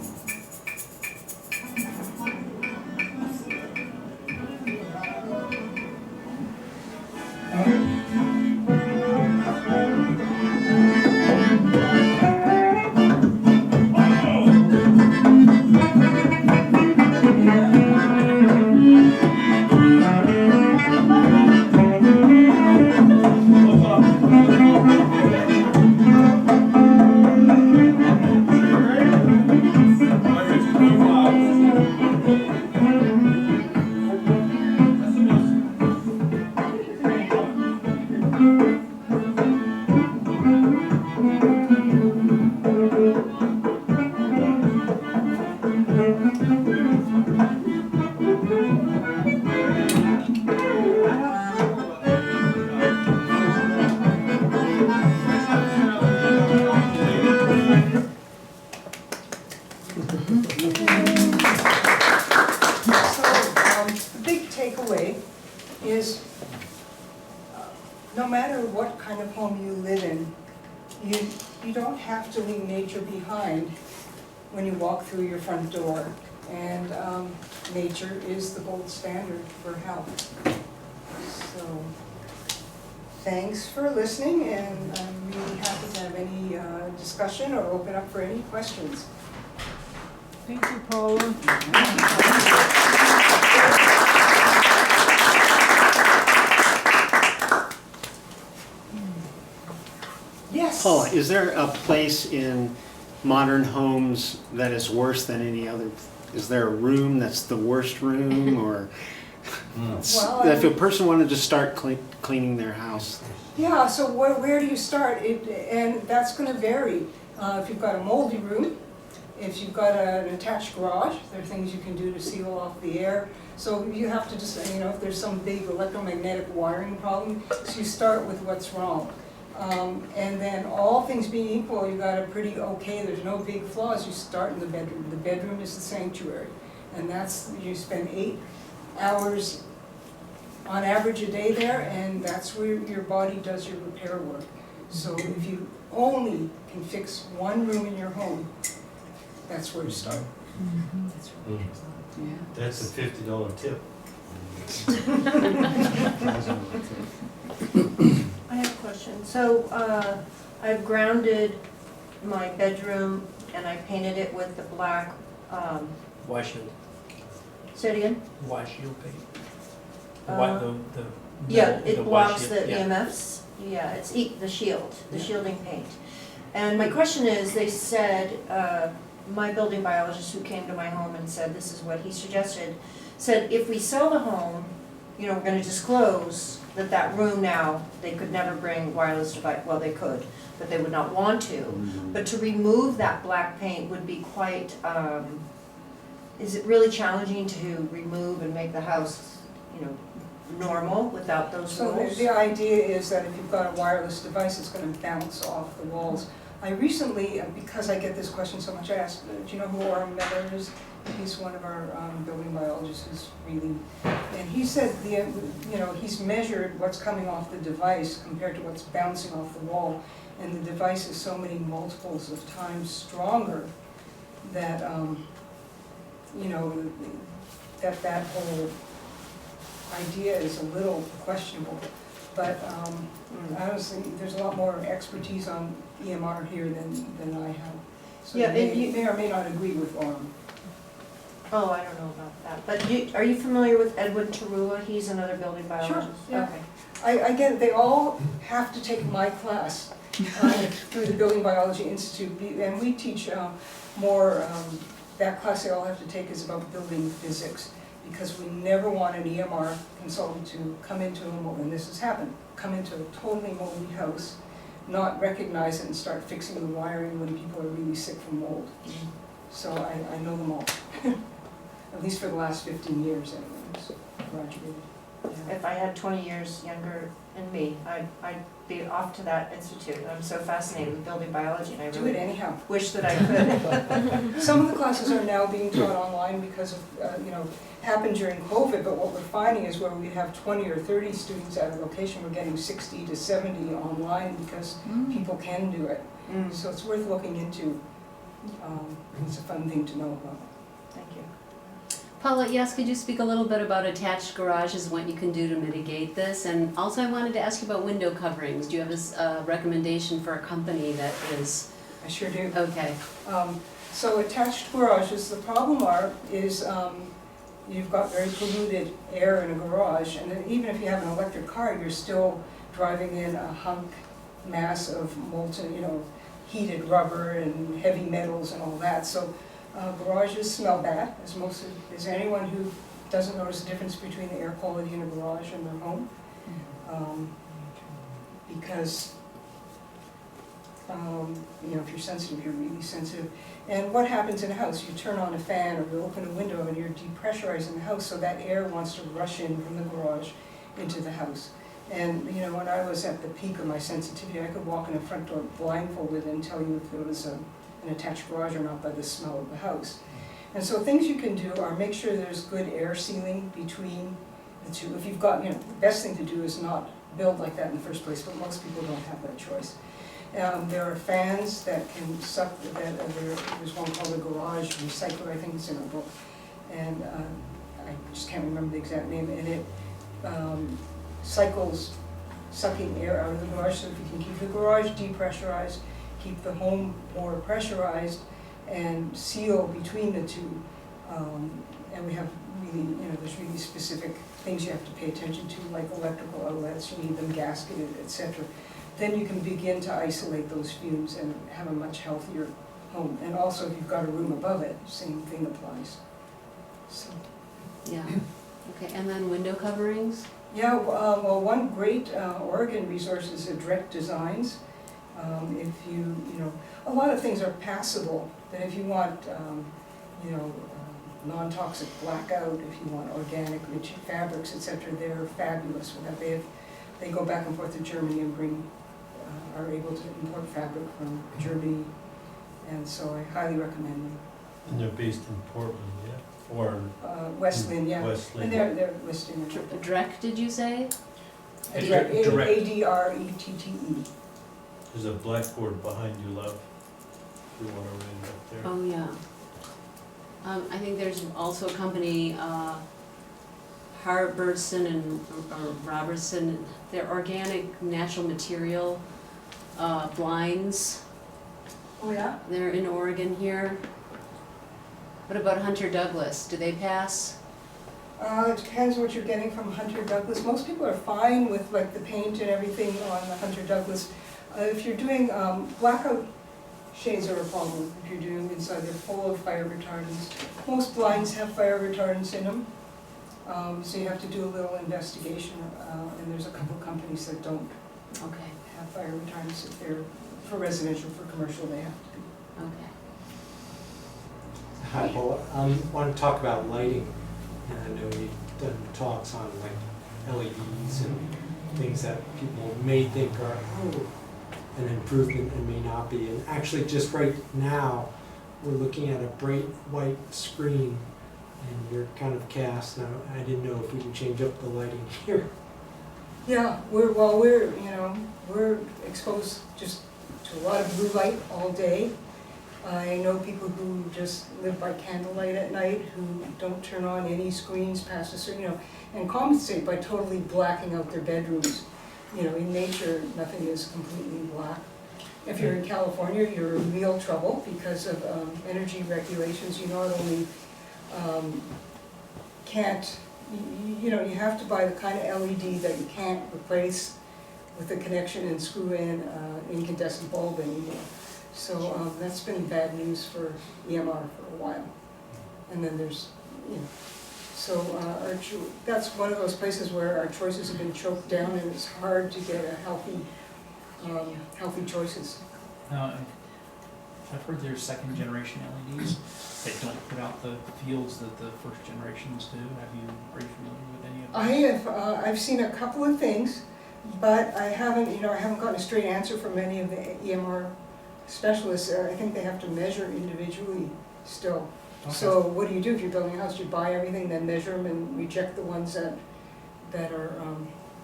what kind of home you live in, you don't have to leave nature behind when you walk through your front door. And nature is the gold standard for health. So thanks for listening, and I'm really happy to have any discussion or open up for any questions. Thank you, Paula. Yes. Paula, is there a place in modern homes that is worse than any other? Is there a room that's the worst room, or Well, if a person wanted to start cleaning their house? Yeah, so where do you start? And that's going to vary. If you've got a moldy room, if you've got an attached garage, there are things you can do to seal off the air. So you have to just, if there's some big electromagnetic wiring problem, so you start with what's wrong. And then all things being equal, you got a pretty okay, there's no big flaws, you start in the bedroom. The bedroom is the sanctuary. And that's, you spend 8 hours on average a day there, and that's where your body does your repair work. So if you only can fix one room in your home, that's where you start. That's a $50 tip. I have a question. So I've grounded my bedroom and I painted it with the black, Wash shield. say it again? Wash shield paint. The Yeah, the it wash blocks shield, the yeah. EMFs. Yeah, it's the shield, the Yeah. shielding paint. And my question is, they said, my building biologist who came to my home and said this is what he suggested, said if we sell the home, we're gonna disclose that room now, they could never bring wireless device, well, they could, but they would not want to. But to remove that black paint would be quite, is it really challenging to remove and make the house, normal without those So rules? the idea is that if you've got a wireless device, it's going to bounce off the walls. I recently, because I get this question so much, I asked, do you know who Orm Miller is? He's one of our building biologists who's really, and he said, he's measured what's coming off the device compared to what's bouncing off the wall. And the device is so many multiples of times stronger that, that whole idea is a little questionable. But honestly, there's a lot more expertise on EMR here than I have. So Yeah, you may or may not agree with Orm. Oh, I don't know about that. But are you familiar with Edwin Tarula? He's another building biologist. yeah. Okay. I get it, they all have to take my class through the Building Biology Institute, and we teach more, that class they all have to take is about building physics, because we never want an EMR consultant to come into, and this has happened, come into a totally moldy house, not recognize it and start fixing the wiring when people are really sick from mold. So I know them all, at least for the last 15 years anyways, graduated. Yeah. If I had 20 years younger than me, I'd be off to that institute. I'm so fascinated with building biology, and I Do it really anyhow. wish that I could. Some of the classes are now being taught online because of, happened during COVID, but what we're finding is where we have 20 or 30 students at a location, we're getting 60 to 70 online because people can do it. So it's worth looking into. It's a fun thing to know about. Thank you. Paula, yes, could you speak a little bit about attached garages and what you can do to mitigate this? And also I wanted to ask you about window coverings. Do you have a recommendation for a company that is? I sure do. Okay. So attached garages, the problem is you've got very polluted air in a garage, and then even if you have an electric car, you're still driving in a hunk mass of molten, heated rubber and heavy metals and all that. So garages smell bad, as anyone who doesn't notice the difference between the air quality in a garage and their home. Because if you're sensitive, you're really sensitive. And what happens in a house? You turn on a fan or you open a window and you're depressurizing the house, so that air wants to rush in from the garage into the house. And when I was at the peak of my sensitivity, I could walk in a front door blindfolded and tell you if there was an attached garage or not by the smell of the house. And so things you can do are make sure there's good air sealing between the two. If you've got, the best thing to do is not build like that in the first place, but most people don't have that choice. There are fans that can suck, there's one called the Garage Recycler, I think it's in a book, and I just can't remember the exact name, and it cycles sucking air out of the garage, so if you can keep the garage depressurized, keep the home more pressurized, and seal between the two. And we have really, there's really specific things you have to pay attention to, like electrical outlets, you need them gasketed, etc. Then you can begin to isolate those fumes and have a much healthier home. And also, if you've got a room above it, same thing applies. So. Yeah, okay, and then window coverings? Yeah, well, one great Oregon resource is Direct Designs. If a lot of things are passable, but if you want, non-toxic blackout, if you want organic, rich fabrics, etc., they're fabulous for that. They go back and forth to Germany and are able to import fabric from Germany, and so I highly recommend them. And they're based in Portland, yeah? Or Westland, yeah. Westland. And they're listing it. Direct, did you say? Direct. Direct. A-D-R-E-T-T-E. There's a blackboard behind you, love. If you want to read it up there. Oh, yeah. I think there's also a company, Harbertson or Robertson, they're organic natural material blinds. Oh, yeah? They're in Oregon here. What about Hunter Douglas? Do they pass? It depends what you're getting from Hunter Douglas. Most people are fine with like the paint and everything on the Hunter Douglas. If you're doing blackout shades are a problem. If you're doing inside, they're full of fire retardants. Most blinds have fire retardants in them, so you have to do a little investigation. And there's a couple of companies that don't have fire retardants. If they're for residential, for commercial, they have to be. Okay. Hi, Paula. I want to talk about lighting. And I know you've done talks on like LEDs and things that people may think are an improvement and may not be. And actually just right now, we're looking at a bright white screen and you're kind of cast. Now, I didn't know if we could change up the lighting here. Yeah, we're exposed just to a lot of blue light all day. I know people who just live by candlelight at night, who don't turn on any screens past a certain, and compensate by totally blacking out their bedrooms. In nature, nothing is completely black. If you're in California, you're in real trouble because of energy regulations. You not only can't, you have to buy the kind of LED that you can't replace with a connection and screw in incandescent bulb anymore. So that's been bad news for EMR for a while. And then there's, so that's one of those places where our choices have been choked down and it's hard to get a healthy choices. Now, I've heard there's second generation LEDs that don't put out the fields that the first generations do. Are you familiar with any of those? I've seen a couple of things, but I haven't gotten a straight answer from any of the EMR specialists. I think they have to measure individually still. Okay. So what do you do if you're building a house? You buy everything, then measure them and reject the ones that are,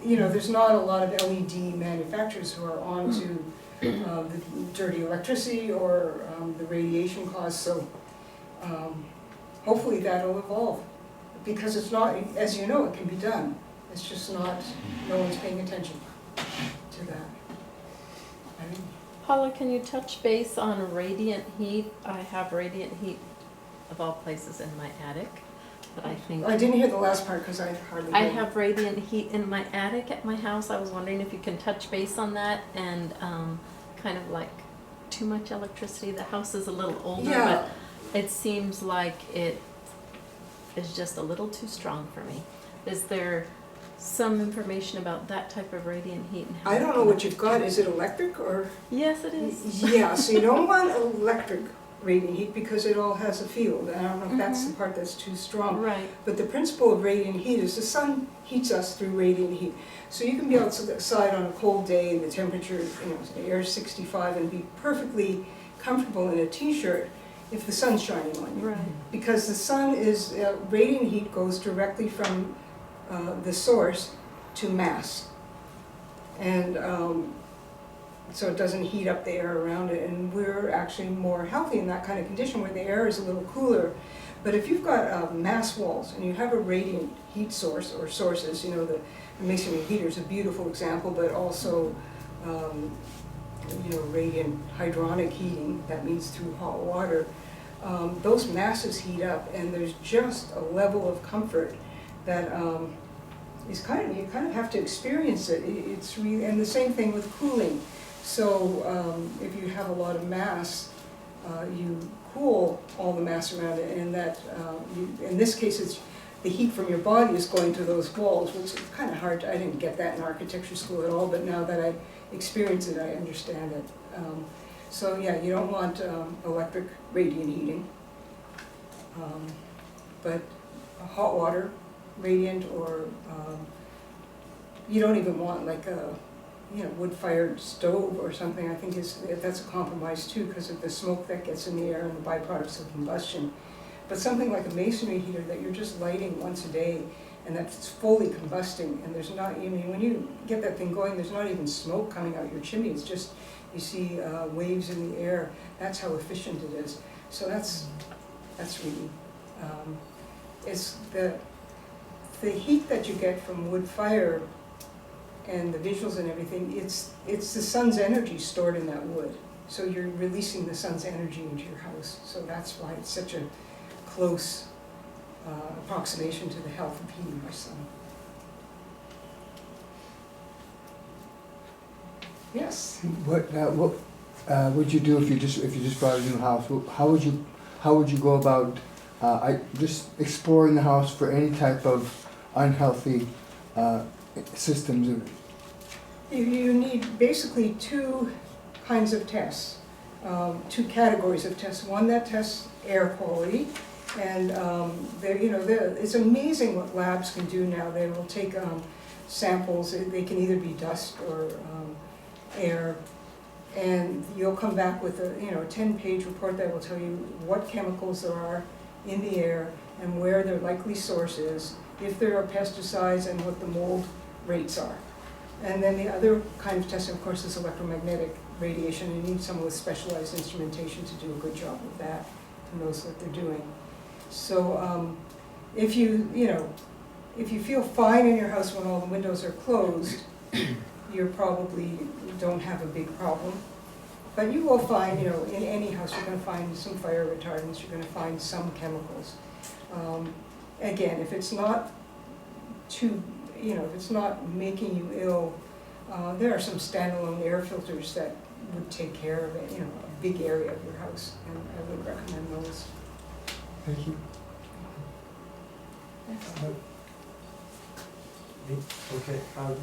there's not a lot of LED manufacturers who are on to the dirty electricity or the radiation costs. So hopefully that'll evolve, because it's not, as you know, it can be done. It's just not, no one's paying attention to that. Paula, can you touch base on radiant heat? I have radiant heat of all places in my attic, but I think... I didn't hear the last part because I hardly I have radiant heat in my attic at my house. I was wondering if you can touch base on that and kind of like too much electricity. The house is a little older, but it seems like it is just a little too strong for me. Is there some information about that type of radiant heat? And how I don't know what you've got. Is it electric or? Yes, it is. Yeah, so you don't want electric radiant heat because it all has a field. And I don't know if that's the part that's too strong. Right. But the principle of radiant heat is the sun heats us through radiant heat. So you can be outside on a cold day, the temperature, the air is 65, and be perfectly comfortable in a t-shirt if the sun's shining on you. Right. Because the sun is, radiant heat goes directly from the source to mass. And so it doesn't heat up the air around it, and we're actually more healthy in that kind of condition where the air is a little cooler. But if you've got mass walls and you have a radiant heat source or sources, you know, the masonry heater is a beautiful example, but also you know, radiant hydronic heating, that means through hot water. Those masses heat up, and there's just a level of comfort that is you kind of have to experience it. It's really, and the same thing with cooling. So if you have a lot of mass, you cool all the mass around it, and that in this case it's the heat from your body is going to those walls, which is kind of hard. I didn't get that in architecture school at all, but now that I experience it, I understand it. So yeah, you don't want electric radiant heating, but hot water radiant, or you don't even want like a wood-fired stove or something. I think that's a compromise too, because of the smoke that gets in the air and the byproducts of combustion. But something like a masonry heater that you're just lighting once a day, and that's fully combusting, and there's not, I mean, when you get that thing going, there's not even smoke coming out your chimney. It's just, you see waves in the air. That's how efficient it is. So that's really, it's the heat that you get from wood fire and the visuals and everything, it's the sun's energy stored in that wood. So you're releasing the sun's energy into your house. So that's why it's such a close approximation to the health of heating by sun. Yes? What would you do if you just bought a new house? How would you go about just exploring the house for any type of unhealthy systems? You need basically two kinds of tests, two categories of tests. One that tests air quality, and it's amazing what labs can do now. They will take samples. They can either be dust or air, and you'll come back with a 10-page report that will tell you what chemicals there are in the air and where their likely source is, if there are pesticides, and what the mold rates are. And then the other kind of testing, of course, is electromagnetic radiation. You need someone with specialized instrumentation to do a good job of that, who knows what they're doing. So if you feel fine in your house when all the windows are closed, you probably don't have a big problem. But you will find, in any house, you're going to find some fire retardants, you're going to find some chemicals. Again, if it's not too, if it's not making you ill, there are some standalone air filters that would take care of it, a big area of your house, and I would recommend those. Thank you. Okay,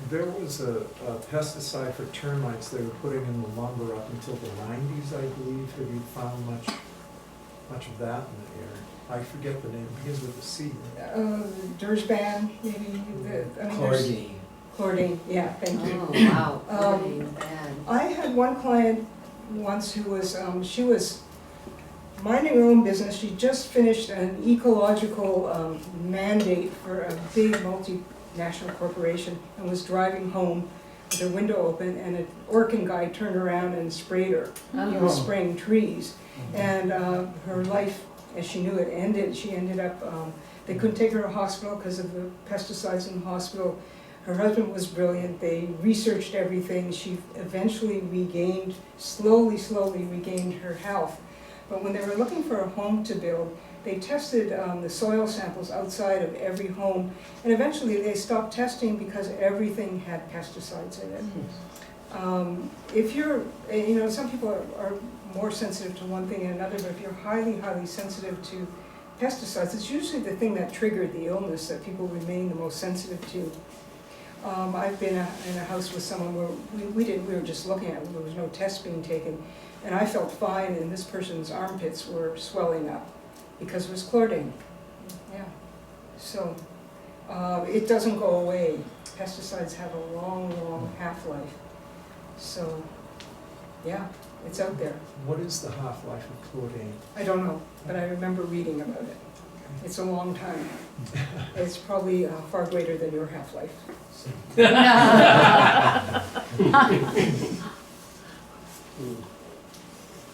there was a pesticide for termites they were putting in the lumber up until the 90s, I believe. Have you found much of that in the air? I forget the name. It begins with a C. Dursban, maybe. Chlordine. Chlordine, yeah, thank you. Oh, wow, chlorine, bad. I had one client once who was, she was minding her own business. She just finished an ecological mandate for a big multinational corporation and was driving home with her window open, and an Orkin guy turned around and sprayed her. He was spraying trees. And her life, as she knew it, ended. She ended up, they couldn't take her to hospital because of the pesticides in the hospital. Her husband was brilliant. They researched everything. She eventually regained, slowly regained her health. But when they were looking for a home to build, they tested the soil samples outside of every home, and eventually they stopped testing because everything had pesticides in it. If you're, some people are more sensitive to one thing than another, but if you're highly sensitive to pesticides, it's usually the thing that triggered the illness that people remain the most sensitive to. I've been in a house with someone where we were just looking at it, there was no test being taken, and I felt fine, and this person's armpits were swelling up because it was chlordine. Yeah. So it doesn't go away. Pesticides have a long half-life. So yeah, it's out there. What is the half-life of chlordine? I don't know, but I remember reading about it. It's a long time. It's probably far greater than your half-life. So.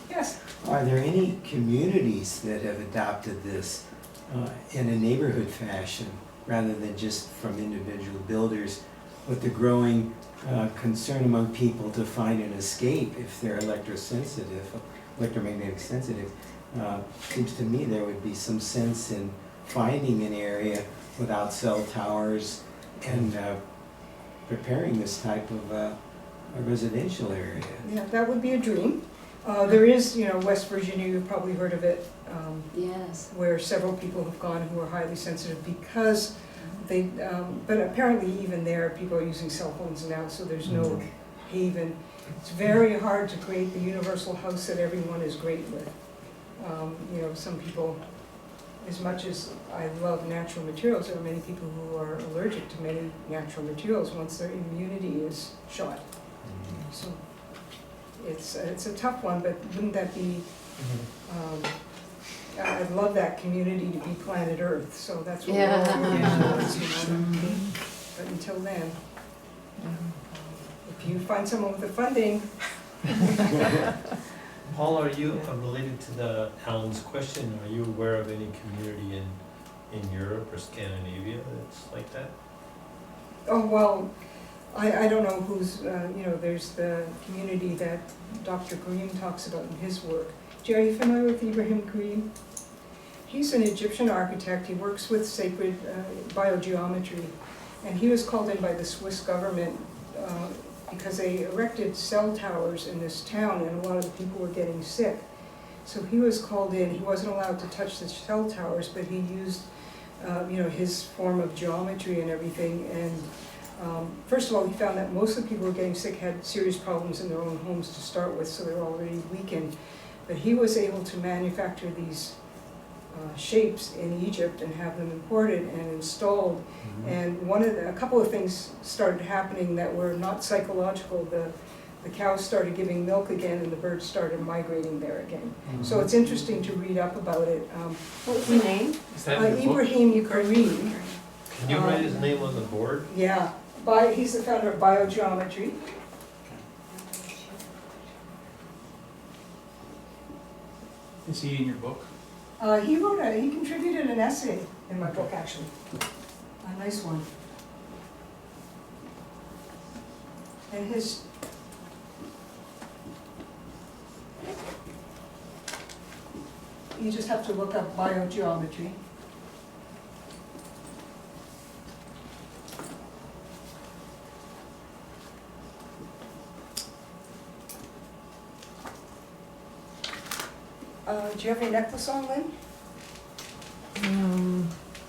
Yes. Are there any communities that have adopted this in a neighborhood fashion rather than just from individual builders, with the growing concern among people to find an escape if they're electromagnetic sensitive? Seems to me there would be some sense in finding an area without cell towers and preparing this type of a residential area. Yeah, that would be a dream. There is, West Virginia, you've probably heard of it. Yes. Where several people have gone who are highly sensitive because they, but apparently even there, people are using cell phones now, so there's no haven. It's very hard to create the universal house that everyone is great with. Some people, as much as I love natural materials, there are many people who are allergic to many natural materials once their immunity is shot. So it's a tough one, but wouldn't that be, I'd love that community to be planet Earth, so that's what we're all working towards, But until then, if you find someone with the funding. Paul, are you related to Alan's question? Are you aware of any community in Europe or Scandinavia that's like that? Oh, well, I don't know who's, there's the community that Dr. Green talks about in his work. Are you familiar with Ibrahim Green? He's an Egyptian architect. He works with sacred biogeometry. And he was called in by the Swiss government because they erected cell towers in this town and a lot of the people were getting sick. So he was called in. He wasn't allowed to touch the cell towers, but he used his form of geometry and everything. And first of all, he found that most of the people who were getting sick had serious problems in their own homes to start with, so they were already weakened. But he was able to manufacture these shapes in Egypt and have them imported and installed. And a couple of things started happening that were not psychological. The cows started giving milk again, and the birds started migrating there again. So it's interesting to read up about it. What was the name? Is that in your book? Ibrahim Karim. Can you write his name on the board? Yeah, he's the founder of biogeometry. Is he in your book? He contributed an essay in my book, actually. A nice one. And you just have to look up biogeometry. Do you have your necklace on, Lynn?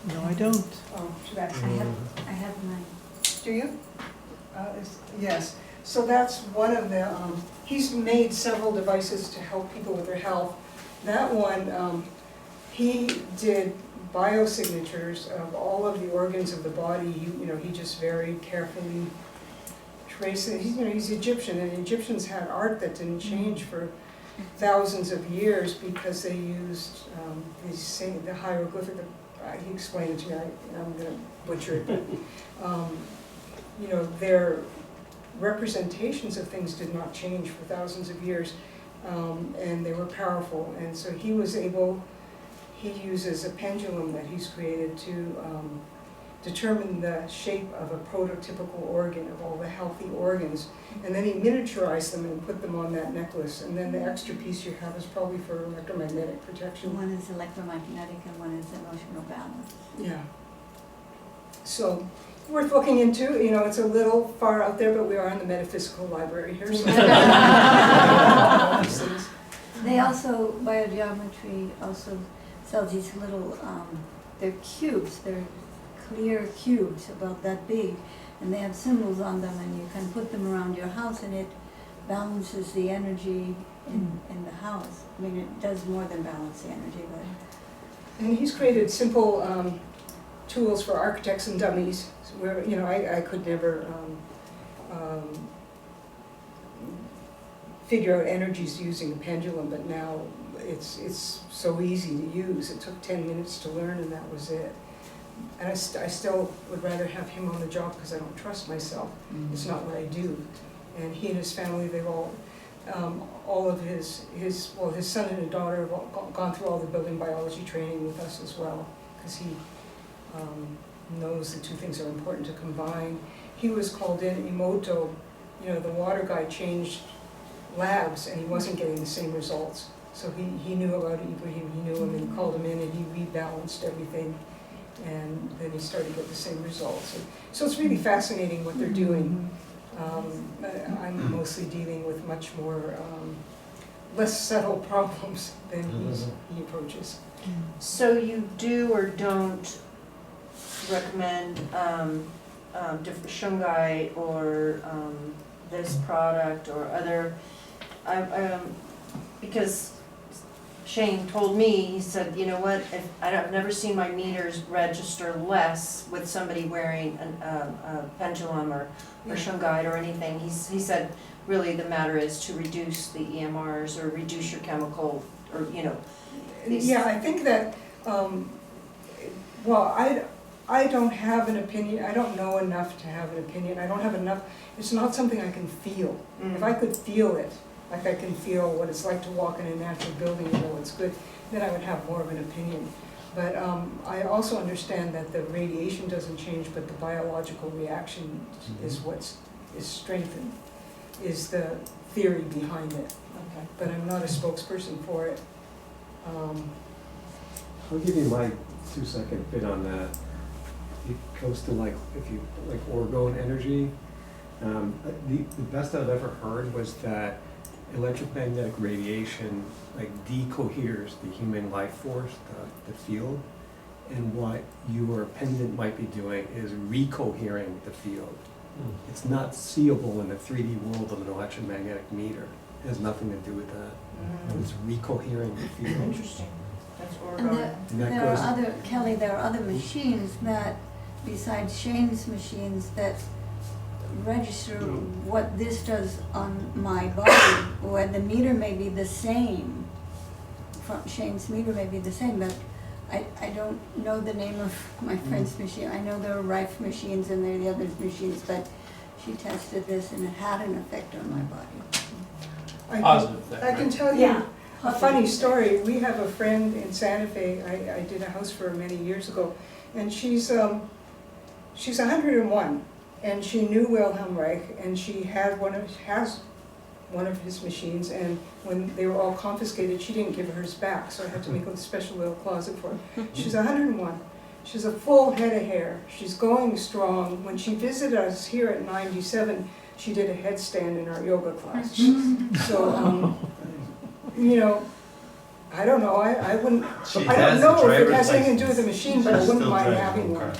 No, I don't. Oh, too bad. I have mine. Do you? Yes. So that's one of the, he's made several devices to help people with their health. That one, he did biosignatures of all of the organs of the body. He just very carefully traced it. He's Egyptian, and Egyptians had art that didn't change for thousands of years because they used the hieroglyphic. He explained it to me. I'm going to butcher it, but their representations of things did not change for thousands of years, and they were powerful. And so he uses a pendulum that he's created to determine the shape of a prototypical organ, of all the healthy organs. And then he miniaturized them and put them on that necklace. And then the extra piece you have is probably for electromagnetic protection. One is electromagnetic and one is emotional balance. Yeah. So, worth looking into. It's a little far out there, but we are in the metaphysical library here. So They also, biogeometry also sells these little, they're cubes, they're clear cubes about that big, and they have symbols on them, and you can put them around your house, and it balances the energy in the house. I mean, it does more than balance the energy, but... And he's created simple tools for architects and dummies, where, I could never figure out energies using a pendulum, but now it's so easy to use. It took 10 minutes to learn, and that was it. And I still would rather have him on the job because I don't trust myself. It's not what I do. And he and his family, they've all of his son and his daughter have all gone through all the building biology training with us as well, because he knows the two things are important to combine. He was called in, Emoto, the water guy changed labs and he wasn't getting the same results. So he knew about Ibrahim, he knew him, and he called him in and he rebalanced everything. And then he started to get the same results. So it's really fascinating what they're doing. I'm mostly dealing with much more, less subtle problems than he approaches. So you do or don't recommend different shungite or this product or other, because Shane told me, he said, you know what, I've never seen my meters register less with somebody wearing a pendulum or shungite or anything. He said, really the matter is to reduce the EMRs or reduce your chemical, or, Yeah, I think that, I don't have an opinion. I don't know enough to have an opinion. I don't have enough. It's not something I can feel. If I could feel it, like I can feel what it's like to walk in a natural building and know it's good, then I would have more of an opinion. But I also understand that the radiation doesn't change, but the biological reaction is what's strengthened, is the theory behind it. Okay. But I'm not a spokesperson for it. I'll give you my 2-second bit on that. It goes to like orgone energy. The best I've ever heard was that electromagnetic radiation decoheres the human life force, the field, and what your pendant might be doing is recohering the field. It's not seeable in the 3D world of an electromagnetic meter. It has nothing to do with that. It's recohering the field. Interesting. That's And there are other machines that, besides Shane's machines, that register what this does on my body, where the meter may be the same, from Shane's meter may be the same, but I don't know the name of my friend's machine. I know there are Rife machines and there are the other machines, but she tested this and it had an effect on my body. Positive effect, I can right? tell you a funny story. We have a friend in Santa Fe. I did a house for her many years ago, and she's 101, and she knew Wilhelm Reich, and she has one of his machines, and when they were all confiscated, she didn't give hers back, so I had to make a special little closet for her. She's 101. She's a full head of hair. She's going strong. When she visited us here at 97, she did a headstand in our yoga class. So, I don't know. I wouldn't. I don't know if it has anything to do with the machine, but I wouldn't mind having one.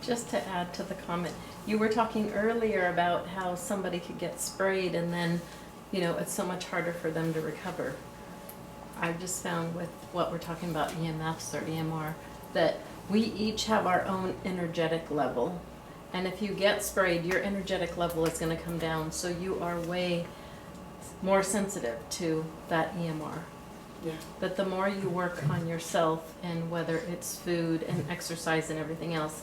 Just to add to the comment, you were talking earlier about how somebody could get sprayed and then, it's so much harder for them to recover. I've just found with what we're talking about, EMFs or EMR, that we each have our own energetic level. And if you get sprayed, your energetic level is going to come down, so you are way more sensitive to that EMR. Yeah. But the more you work on yourself, and whether it's food and exercise and everything else,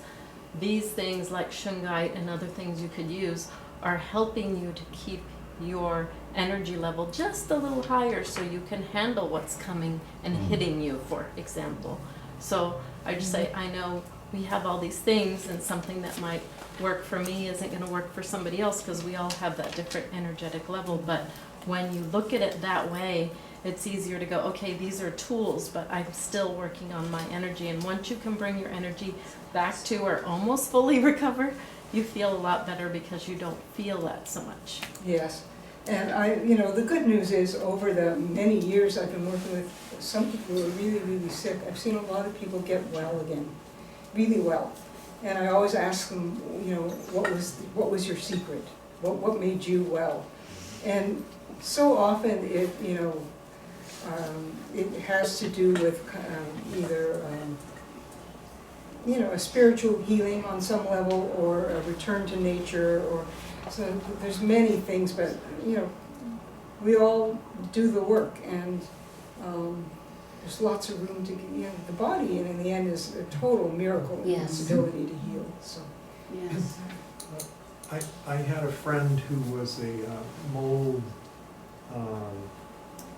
these things like shungite and other things you could use are helping you to keep your energy level just a little higher so you can handle what's coming and hitting you, for example. So I just say, I know we have all these things, and something that might work for me isn't going to work for somebody else, because we all have that different energetic level. But when you look at it that way, it's easier to go, okay, these are tools, but I'm still working on my energy. And once you can bring your energy back to or almost fully recover, you feel a lot better because you don't feel that so much. Yes. And the good news is, over the many years I've been working with some people who are really, really sick, I've seen a lot of people get well again, really well. And I always ask them, what was your secret? What made you well? And so often it has to do with either a spiritual healing on some level, or a return to nature, or so there's many things, but we all do the work, and there's lots of room to the body, and in the end is a total miracle in its ability to heal. So Yes. I had a friend who was a mold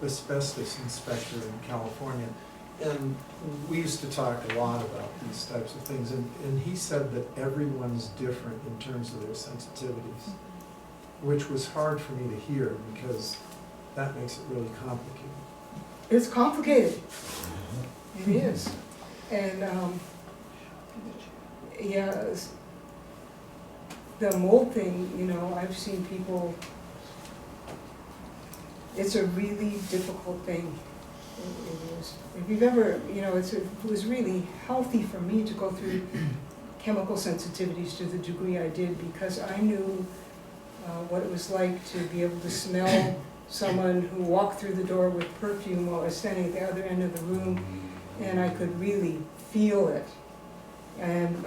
asbestos inspector in California, and we used to talk a lot about these types of things, and he said that everyone's different in terms of their sensitivities, which was hard for me to hear because that makes it really complicated. It's complicated. It is. And, yeah, the mold thing, you know, I've seen people, it's a really difficult thing. It is. If you've ever, you know, it was really healthy for me to go through chemical sensitivities to the degree I did, because I knew what it was like to be able to smell someone who walked through the door with perfume while I was standing at the other end of the room, and I could really feel it. And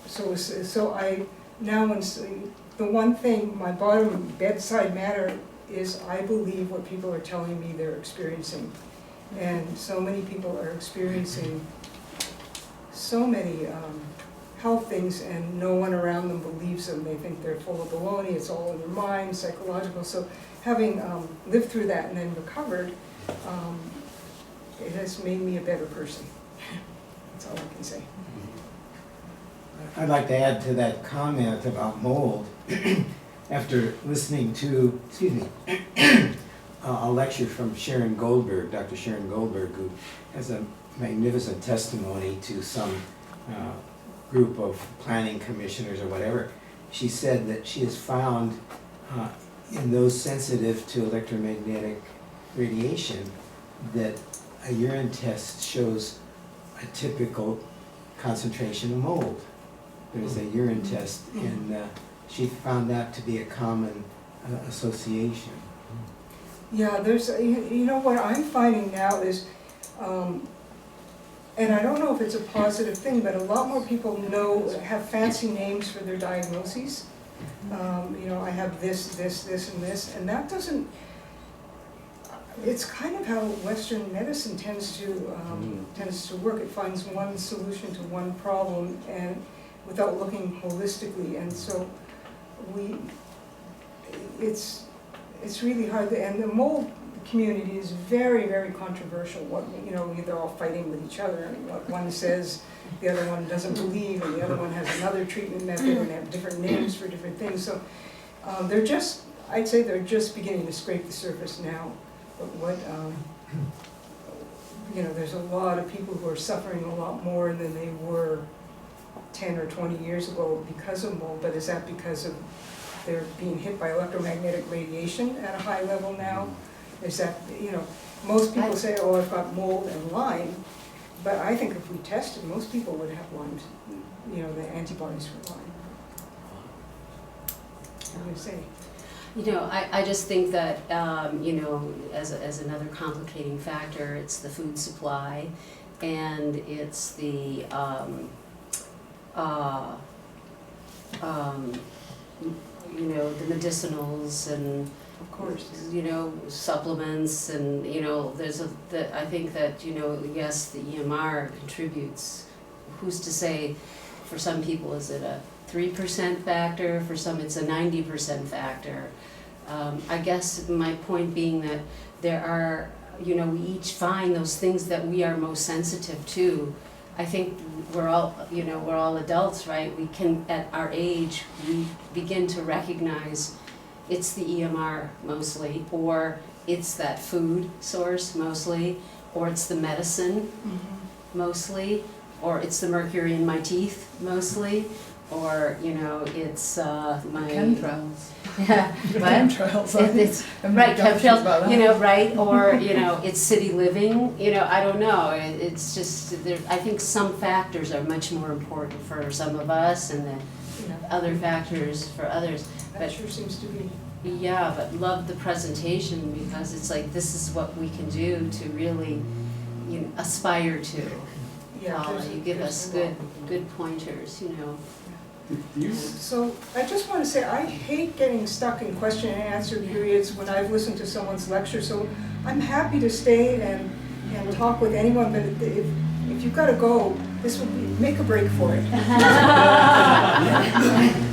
so I now, the one thing, my bottom bedside matter is I believe what people are telling me they're experiencing. And so many people are experiencing so many health things, and no one around them believes them. They think they're full of baloney, it's all in their mind, psychological. So having lived through that and then recovered, it has made me a better person. That's all I can say. I'd like to add to that comment about mold. After listening to, a lecture from Sharon Goldberg, Dr. Sharon Goldberg, who has a magnificent testimony to some group of planning commissioners or whatever, she said that she has found in those sensitive to electromagnetic radiation that a urine test shows a typical concentration of mold. There's a urine test, and she found that to be a common association. Yeah, there's, you know, what I'm finding now is, and I don't know if it's a positive thing, but a lot more people have fancy names for their diagnoses. You know, I have this, and this, and that doesn't, it's kind of how Western medicine tends to work. It finds one solution to one problem, and without looking holistically, and so it's really hard. And the mold community is very, very controversial. What, you know, they're all fighting with each other, and what one says the other one doesn't believe, and the other one has another treatment method, and they have different names for different things. So they're just, I'd say they're just beginning to scrape the surface now. But what, you know, there's a lot of people who are suffering a lot more than they were 10 or 20 years ago because of mold. But is that because of they're being hit by electromagnetic radiation at a high level now? Is that, you know, most people say, oh, I've got mold and Lyme, but I think if we tested, most people would have Lyme, you know, the antibodies for Lyme. What do you say? You know, I just think that, you know, as another complicating factor, it's the food supply, and it's the, you know, the medicinals, and of course, you know, supplements, and you know, I think that, you know, yes, the EMR contributes. Who's to say? For some people, is it a 3% factor? For some, it's a 90% factor. I guess my point being that there are, you know, we each find those things that we are most sensitive to. I think we're all, you know, we're all adults, right? We can, at our age, we begin to recognize it's the EMR mostly, or it's that food source mostly, or it's the medicine mostly, or it's the mercury in my teeth mostly, or, you know, it's my chemtrails. Yeah, chemtrails. It's right, chemtrails. You know, right, or you know, it's city living. You know, I don't know. It's just there. I think some factors are much more important for some of us, and then other factors for others. That sure seems to be. Yeah, but love the presentation, because it's like this is what we can do to really, you know, aspire to. Yeah, you give us good pointers, you know. So I just want to say, I hate getting stuck in question and answer periods when I've listened to someone's lecture, so I'm happy to stay and talk with anyone, but if you've got to go, this would be make a break for it. Yeah.